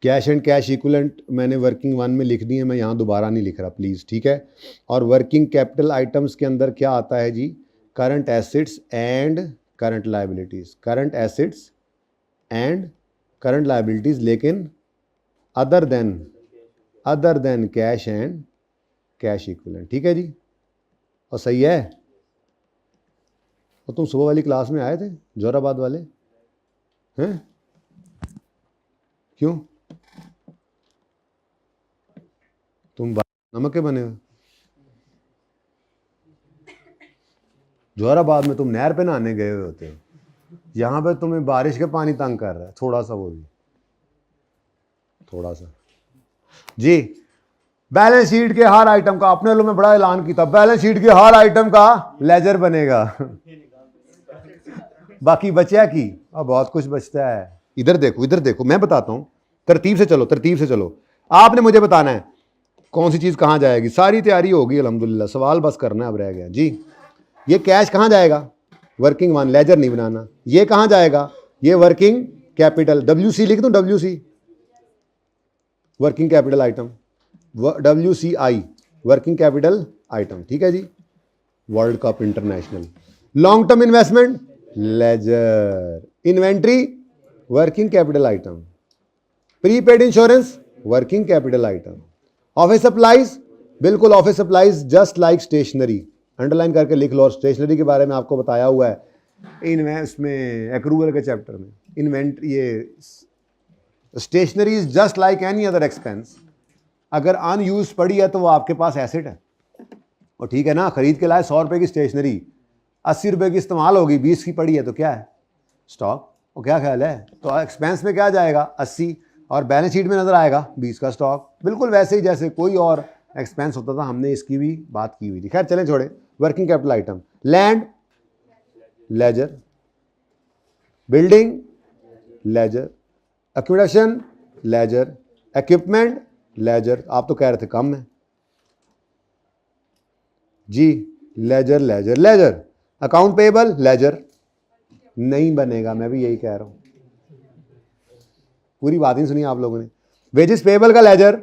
Cash and cash equivalent मैंने वर्किंग 1 में लिख दी है, मैं यहाँ दोबारा नहीं लिख रहा प्लीज़, ठीक है। और वर्किंग कैपिटल आइटम्स के अंदर क्या आता है जी, current assets and current liabilities, current assets and current liabilities, लेकिन other than cash and cash equivalent, ठीक है जी। और सही है। और तुम सुबह वाली क्लास में आए थे जोराबाद वाले हैं, क्यों? तुम नमक के बने हो। जोराबाद में तुम नहर पे नहाने गए हुए होते हो, यहां पे तुम्हें बारिश का पानी तंग कर रहा है थोड़ा सा, वो भी थोड़ा सा जी। बैलेंस शीट के हर आइटम का, अपने लोगों में बड़ा ऐलान किया, बैलेंस शीट के हर आइटम का लेजर बनेगा। बाकी बचा की, अब बहुत कुछ बचता है। इधर देखो मैं बताता हूं, तरतीब से चलो। आपने मुझे बताना है कौन सी चीज कहां जाएगी। सारी तैयारी होगी अल्हम्दुलिल्लाह, सवाल बस करना है, अब रह गया जी। ये कैश कहां जाएगा, वर्किंग 1, लेजर नहीं बनाना। ये कहां जाएगा, ये वर्किंग कैपिटल, WC लिख दूं, WC working capital item, WCI working capital item, ठीक है जी। World cup international, long term investment ledger, inventory working capital item, prepaid insurance working capital item, office supplies, बिल्कुल office supplies just like stationery, underline करके लिख लो। और stationery के बारे में आपको बताया हुआ है इन्वेस्ट में, एक्रूवल के चैप्टर में। इन्वेंट्री, ये stationery is just like any other expense, अगर अनयूज पड़ी है तो वो आपके पास एसेट है, और ठीक है ना, खरीद के लाए 100 रुपए की स्टेशनरी, 80 रुपए की इस्तेमाल होगी, 20 की पड़ी है तो क्या है, स्टॉक। और क्या ख्याल है, तो एक्सपेंस में क्या जाएगा 80, और बैलेंस शीट में नजर आएगा 20 का स्टॉक। बिल्कुल वैसे ही जैसे कोई और एक्सपेंस होता था, हमने इसकी भी बात की हुई थी। खैर चलें छोड़े। Working capital item, land ledger, building ledger, acquisition ledger, equipment ledger. आप तो कह रहे थे कम है जी, ledger ledger ledger. Account payable ledger नहीं बनेगा, मैं भी यही कह रहा हूं, पूरी बात ही सुनी आप लोगों ने। वेजेस पेबल का लेजर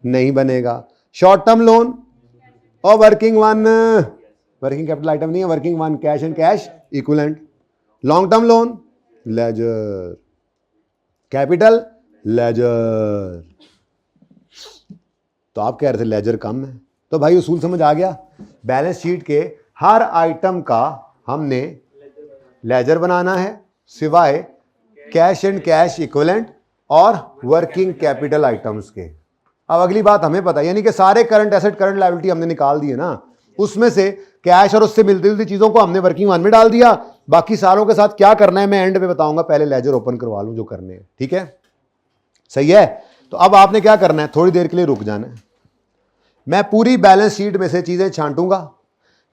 नहीं बनेगा। शॉर्ट टर्म लोन और working one, working capital item नहीं है, working one cash and cash equivalent. Long term loan ledger, capital ledger. तो आप कह रहे थे लेजर कम है, तो भाई उसूल समझ आ गया। बैलेंस शीट के हर आइटम का हमने लेजर बनाना है, सिवाय कैश एंड कैश इक्विवेलेंट और वर्किंग कैपिटल आइटम्स के। अब अगली बात हमें पता है, यानी कि सारे करंट एसेट करंट लायबिलिटी हमने निकाल दिए ना, उसमें से कैश और उससे मिलती जुलती चीजों को हमने वर्किंग वन में डाल दिया। बाकी सारों के साथ क्या करना है मैं एंड पे बताऊंगा, पहले लेजर ओपन करवा लूं जो करने हैं, ठीक है, सही है। तो अब आपने क्या करना है, थोड़ी देर के लिए रुक जाना है। मैं पूरी बैलेंस शीट में से चीजें छांटूंगा,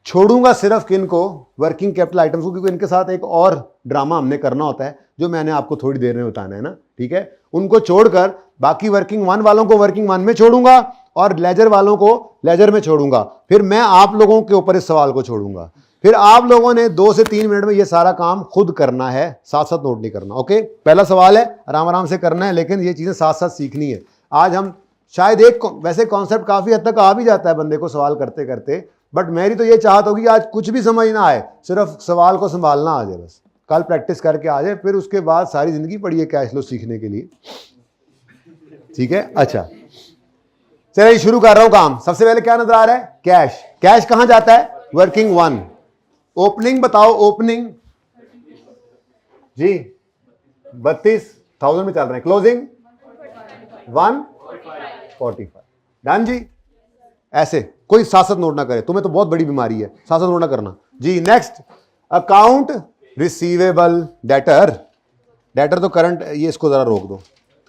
छोड़ूंगा सिर्फ किन को, वर्किंग कैपिटल आइटम्स को, क्योंकि इनके साथ एक और ड्रामा हमने करना होता है जो मैंने आपको थोड़ी देर में बताना है ना, ठीक है। उनको छोड़कर बाकी वर्किंग वन वालों को वर्किंग वन में छोड़ूंगा और लेजर वालों को लेजर में छोड़ूंगा। फिर मैं आप लोगों के ऊपर इस सवाल को छोड़ूंगा, फिर आप लोगों ने 2 से 3 मिनट में ये सारा काम खुद करना है, साथ साथ नोट नहीं करना। ओके, पहला सवाल है, आराम आराम से करना है, लेकिन ये चीजें साथ साथ सीखनी है। आज हम शायद एक वैसे कॉन्सेप्ट काफी हद तक आ भी जाता है बंदे को सवाल करते करते, बट मेरी तो ये चाहत होगी आज कुछ भी समझ ना आए, सिर्फ सवाल को संभालना आ जाए, बस कल प्रैक्टिस करके आ जाए, फिर उसके बाद सारी जिंदगी पड़ी है कैश फ्लो सीखने के लिए, ठीक है। अच्छा चलिए शुरू कर रहा हूं काम। सबसे पहले क्या नजर आ रहा है, कैश। कैश कहां जाता है, वर्किंग वन। ओपनिंग बताओ, ओपनिंग जी 32,000 में चल रहे हैं, क्लोजिंग 145, डन जी। ऐसे कोई साथ साथ नोट ना करे, तुम्हें तो बहुत बड़ी बीमारी है, साथ साथ नोट ना करना जी। Next account receivable, debtor, debtor तो करंट, ये इसको जरा रोक दो,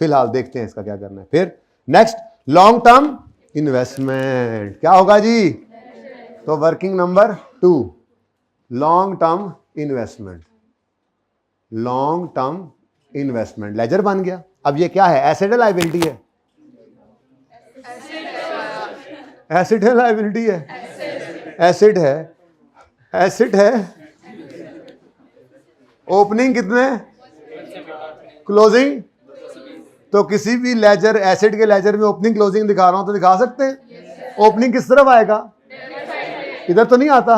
फिलहाल देखते हैं इसका क्या करना है। फिर नेक्स्ट लॉन्ग टर्म इन्वेस्टमेंट, क्या होगा जी, तो working number 2 long term investment, long term investment ledger बन गया। अब ये क्या है, एसेट है लायबिलिटी है, एसेट है लायबिलिटी है, एसेट है, एसेट है। ओपनिंग कितने, क्लोजिंग, तो किसी भी लेजर, एसेट के लेजर में ओपनिंग क्लोजिंग दिखा रहा हूं तो दिखा सकते हैं। ओपनिंग किस तरफ आएगा, इधर तो नहीं आता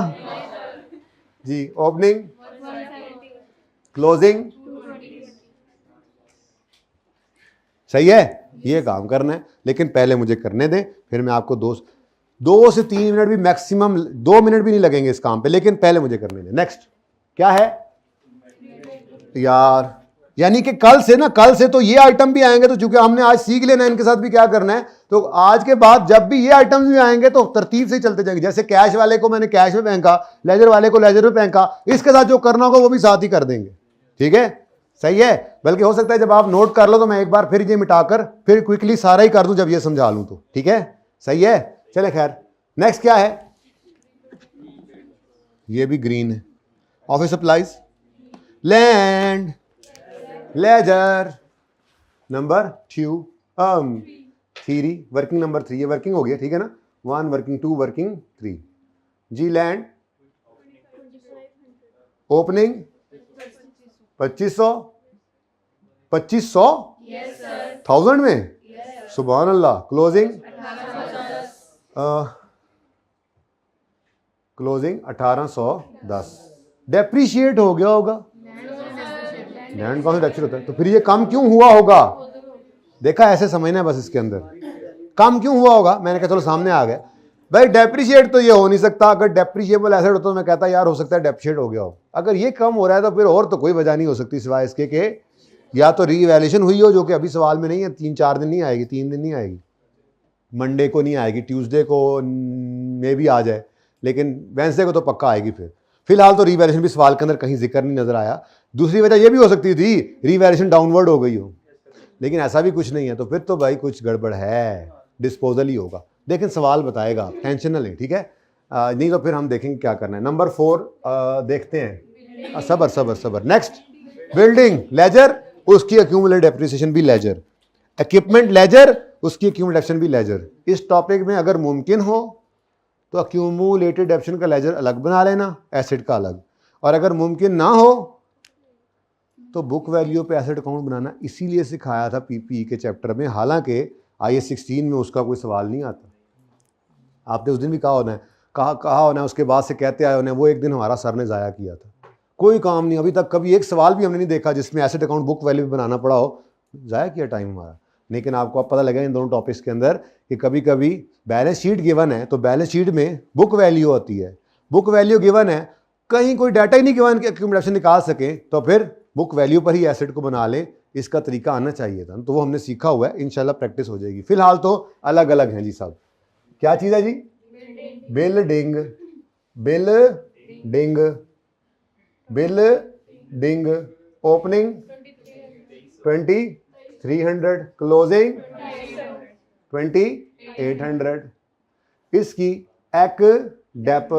जी। ओपनिंग क्लोजिंग, सही है, ये काम करना है। लेकिन पहले मुझे करने दें, फिर मैं आपको 2 से 3 मिनट भी मैक्सिमम, 2 मिनट भी नहीं लगेंगे इस काम पे, लेकिन पहले मुझे करने दें। नेक्स्ट क्या है यार, यानी कि कल से ना, कल से तो ये आइटम भी आएंगे, तो चूंकि हमने आज सीख लेना है इनके साथ भी क्या करना है, तो आज के बाद जब भी ये आइटम्स भी आएंगे तो तरतीब से चलते जाएंगे। जैसे कैश वाले को मैंने कैश में फेंका, लेजर वाले को लेजर में फेंका, इसके साथ जो करना होगा वो भी साथ ही कर देंगे, ठीक है, सही है। बल्कि हो सकता है जब आप नोट कर लो तो मैं एक बार फिर ये मिटाकर फिर क्विकली सारा ही कर दूं जब ये समझा लूं तो, ठीक है, सही है। चले खैर, नेक्स्ट क्या है, ये भी ग्रीन है, office supplies, land ledger number 2 3, working number 3, ये वर्किंग हो गया, ठीक है ना, 1 वर्किंग 2 वर्किंग 3 जी। लैंड ओपनिंग 2500, 2500 1000 में, सुभान अल्लाह। क्लोजिंग क्लोजिंग 1810, डेप्रीशिएट हो गया होगा, लैंड कौन सा डेप्रीशिएट होता है, तो फिर ये कम क्यों हुआ होगा, देखा, ऐसे समझना है बस, इसके अंदर कम क्यों हुआ होगा, मैंने कहा चलो सामने आ गया भाई। डेप्रीशिएट तो ये हो नहीं सकता, अगर डेप्रीशिएबल एसेट होता तो मैं कहता यार हो सकता है डेप्रीशिएट हो गया हो। अगर ये कम हो रहा है तो फिर और तो कोई वजह नहीं हो सकती सिवाय इसके कि या तो रीवैल्यूएशन हुई हो, जो कि अभी सवाल में नहीं है, 3-4 दिन नहीं आएगी, 3 दिन नहीं आएगी, मंडे को नहीं आएगी, ट्यूसडे को मे भी आ जाए, लेकिन वेंसडे को तो पक्का आएगी। फिलहाल तो रीवैल्यूएशन भी सवाल के अंदर कहीं जिक्र नहीं नजर आया। दूसरी वजह यह भी हो सकती थी रीवैल्यूएशन डाउनवर्ड हो गई हो, लेकिन ऐसा भी कुछ नहीं है, तो फिर तो भाई कुछ गड़बड़ है, डिस्पोजल ही होगा। लेकिन सवाल बताएगा, टेंशन ना लें, ठीक है। नहीं तो फिर हम देखेंगे क्या करना है। नंबर 4 देखते हैं। सबर सबर सबर। नेक्स्ट, बिल्डिंग लेजर, उसकी एक्यूमुलेटेड डेप्रिसिएशन भी लेजर। इक्विपमेंट लेजर, उसकी एक्यूमुलेशन भी लेजर। इस टॉपिक में अगर मुमकिन हो तो एक्यूमुलेटेड डेप्रिसिएशन का लेजर अलग बना लेना, एसेट का अलग, और अगर मुमकिन ना हो तो बुक वैल्यू पे एसेट अकाउंट बनाना इसीलिए सिखाया था पीपीई के चैप्टर में, हालांकि IAS 16 में उसका कोई सवाल नहीं आता। आपने उस दिन भी कहा होना है, उसके बाद से कहते आए होने, वो एक दिन हमारा सर ने ज़ाया किया था, कोई काम नहीं, अभी तक कभी एक सवाल भी हमने नहीं देखा जिसमें एसेट अकाउंट बुक वैल्यू पे बनाना पड़ा हो। ज़ाया किया टाइम हमारा। लेकिन आपको अब पता लगा इन दोनों टॉपिक्स के अंदर कि कभी कभी बैलेंस शीट गिवन है तो बैलेंस शीट में बुक वैल्यू होती है, बुक वैल्यू गिवन है, कहीं कोई डाटा ही नहीं गिवन कि एक्यूमुलेशन निकाल सके, तो फिर बुक वैल्यू पर ही एसेट को बना ले। इसका तरीका आना चाहिए था, तो वो हमने सीखा हुआ है, इंशाल्लाह प्रैक्टिस हो जाएगी। फिलहाल तो अलग अलग हैं जी साहब। क्या चीज़ है जी? Building, building, building. Opening 2300, closing 2800। इसकी एक डेप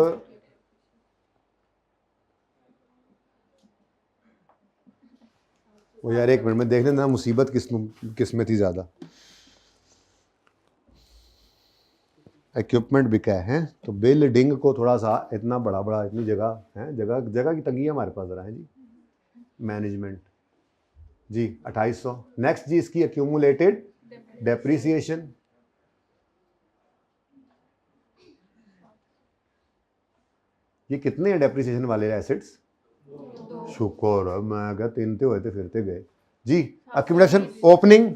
वो यार एक मिनट में देख लेना, मुसीबत किस में थी ज़्यादा। इक्विपमेंट बिका है तो बिल्डिंग को थोड़ा सा इतना बड़ा इतनी जगह है, जगह की तंगी है हमारे पास ज़रा है जी। मैनेजमेंट जी 2800। नेक्स्ट जी इसकी एक्यूमुलेटेड डेप्रिसिएशन, ये कितने हैं डेप्रिसिएशन वाले एसेट्स? शुक्र, मैं क्या तीनते हुए थे फिरते गए जी। एक्यूमुलेशन, ओपनिंग,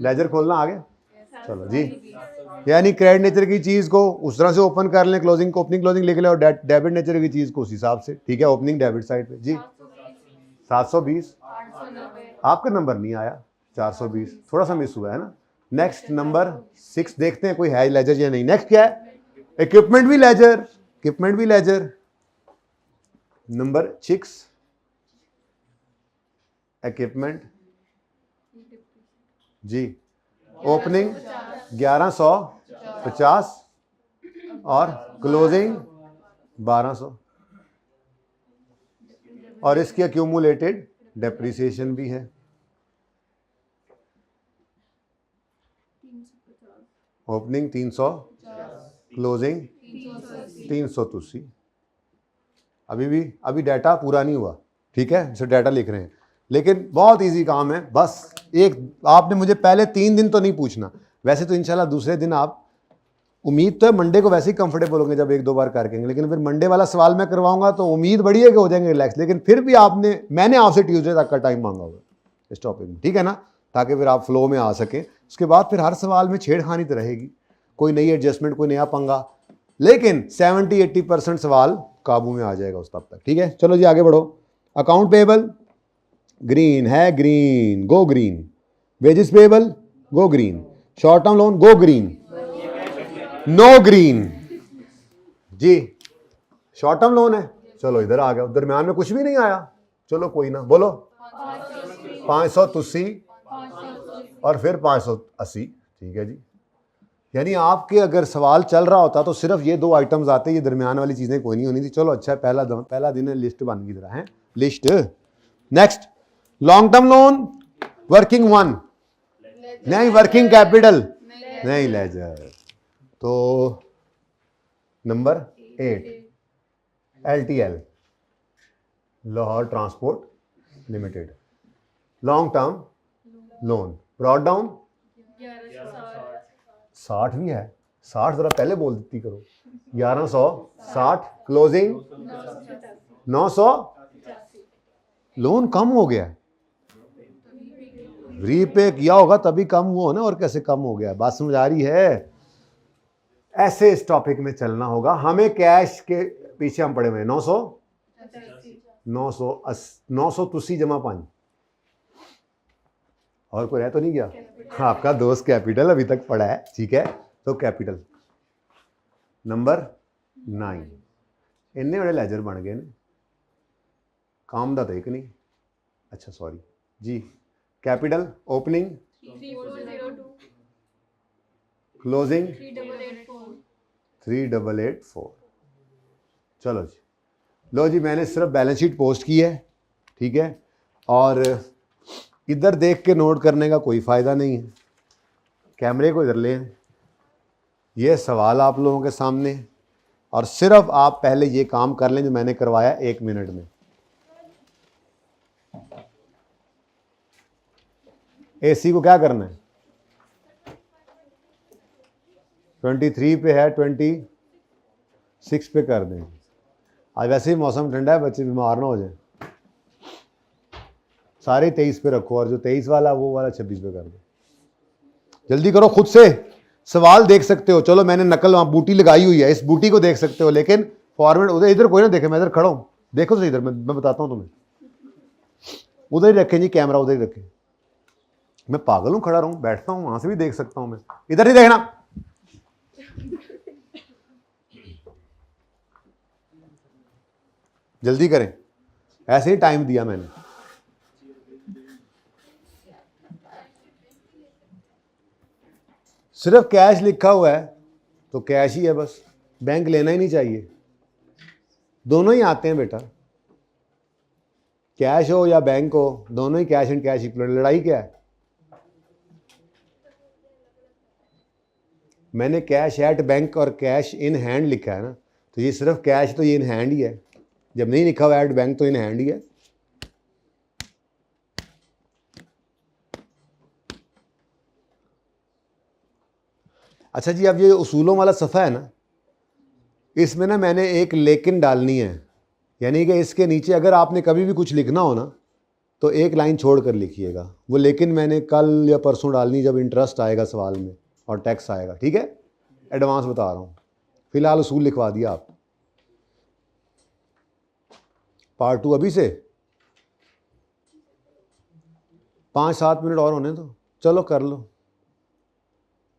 लेजर खोलना आ गया, चलो जी। यानी क्रेडिट नेचर की चीज को उस तरह से ओपन कर लें, क्लोजिंग को ओपनिंग क्लोजिंग लिख लें, और डेबिट नेचर की चीज को उस हिसाब से, ठीक है। ओपनिंग डेबिट साइड पे जी 720, आपका नंबर नहीं आया, 420 थोड़ा सा मिस हुआ है ना। नेक्स्ट नंबर 6 देखते हैं कोई है लेजर या नहीं। नेक्स्ट क्या है? इक्विपमेंट भी लेजर, इक्विपमेंट भी लेजर। नंबर 6 इक्विपमेंट जी। ओपनिंग 1150 और क्लोजिंग 1200, और इसकी एक्यूमुलेटेड डेप्रिसिएशन भी है। Opening 300, closing 380। अभी डाटा पूरा नहीं हुआ, ठीक है, इसे डाटा लिख रहे हैं, लेकिन बहुत इजी काम है। बस एक आपने मुझे पहले 3 दिन तो नहीं पूछना, वैसे तो इंशाल्लाह दूसरे दिन आप, उम्मीद तो है मंडे को वैसे ही कंफर्टेबल होंगे जब 1-2 बार करके, लेकिन फिर मंडे वाला सवाल मैं करवाऊंगा तो उम्मीद बड़ी है कि हो जाएंगे रिलैक्स। लेकिन फिर भी मैंने आपसे ट्यूसडे तक का टाइम मांगा हुआ इस टॉपिक में, ठीक है ना, ताकि फिर आप फ्लो में आ सकें। उसके बाद फिर हर सवाल में छेड़खानी तो रहेगी, कोई नई एडजस्टमेंट, कोई नया पंगा, लेकिन 70-80% सवाल काबू में आ जाएगा उस तब तक, ठीक है। चलो जी आगे बढ़ो। अकाउंट पेबल ग्रीन है, green, go green. Wages payable go green. Short term loan go green, no green जी। शॉर्ट टर्म लोन है, चलो इधर आ गया, दरम्यान में कुछ भी नहीं आया, चलो कोई ना, बोलो 580 और फिर 580, ठीक है जी। यानी आपके अगर सवाल चल रहा होता तो सिर्फ ये 2 आइटम्स आते, ये दरमियान वाली चीजें कोई नहीं होनी थी। चलो अच्छा है, पहला दिन है, लिस्ट बन की तरह है list. Next long term loan, working 1 नहीं, वर्किंग कैपिटल नहीं, लेजर। तो number 8 LTL, Lahore transport limited, long term loan. Brought down 60 भी है, 60 जरा पहले बोल देती करो, 1160। क्लोजिंग 900, लोन कम हो गया, रीपे किया होगा तभी कम हुआ ना, और कैसे कम हो गया, बात समझ आ रही है। ऐसे इस टॉपिक में चलना होगा हमें। कैश के पीछे हम पड़े हुए हैं, 980 जमा 5, और कोई रह तो नहीं गया? हाँ, आपका दोस्त कैपिटल अभी तक पड़ा है, ठीक है। तो कैपिटल नंबर 9 इन्ने बड़े लैजर बन गए ने, काम दा तो एक नहीं। अच्छा सॉरी जी, कैपिटल ओपनिंग 3402 क्लोजिंग 3884 3884। चलो जी, लो जी, मैंने सिर्फ बैलेंस शीट पोस्ट की है, ठीक है। और इधर देख के नोट करने का कोई फ़ायदा नहीं है, कैमरे को इधर लें। ये सवाल आप लोगों के सामने, और सिर्फ आप पहले ये काम कर लें जो मैंने करवाया 1 मिनट में। एसी को क्या करना है? 23 पे है, 26 पे कर दें। आज वैसे ही मौसम ठंडा है, बच्चे बीमार ना हो जाए। सारे 23 पे रखो, और जो 23 वाला वो वाला 26 पे कर दो। जल्दी करो, खुद से सवाल देख सकते हो। चलो मैंने नकल वहाँ बूटी लगाई हुई है, इस बूटी को देख सकते हो, लेकिन फॉर्मेट उधर, इधर कोई ना देखे, मैं इधर खड़ा हूँ, देखो तो इधर, मैं बताता हूँ तुम्हें। उधर ही रखें जी, कैमरा उधर ही रखें। मैं पागल हूँ, खड़ा रहूँ, बैठता हूँ, वहां से भी देख सकता हूँ मैं, इधर ही देखना। जल्दी करें, ऐसे ही टाइम दिया मैंने। सिर्फ कैश लिखा हुआ है तो कैश ही है बस, बैंक लेना ही नहीं चाहिए। दोनों ही आते हैं बेटा, कैश हो या बैंक हो, दोनों ही कैश एंड कैश इक्वल। लड़ाई क्या है? मैंने कैश एट बैंक और कैश इन हैंड लिखा है ना, तो ये सिर्फ कैश तो ये इन हैंड ही है। जब नहीं लिखा हुआ एट बैंक तो इन हैंड ही है। अच्छा जी, अब ये उसूलों वाला सफ़ा है ना, इसमें ना मैंने एक लेकिन डालनी है, यानी कि इसके नीचे अगर आपने कभी भी कुछ लिखना हो ना तो एक लाइन छोड़ कर लिखिएगा। वो लेकिन मैंने कल या परसों डालनी, जब इंटरेस्ट आएगा सवाल में और टैक्स आएगा, ठीक है। एडवांस बता रहा हूँ, फिलहाल उसूल लिखवा दिया आप। पार्ट 2 अभी से 5-7 मिनट और होने दो, चलो कर लो।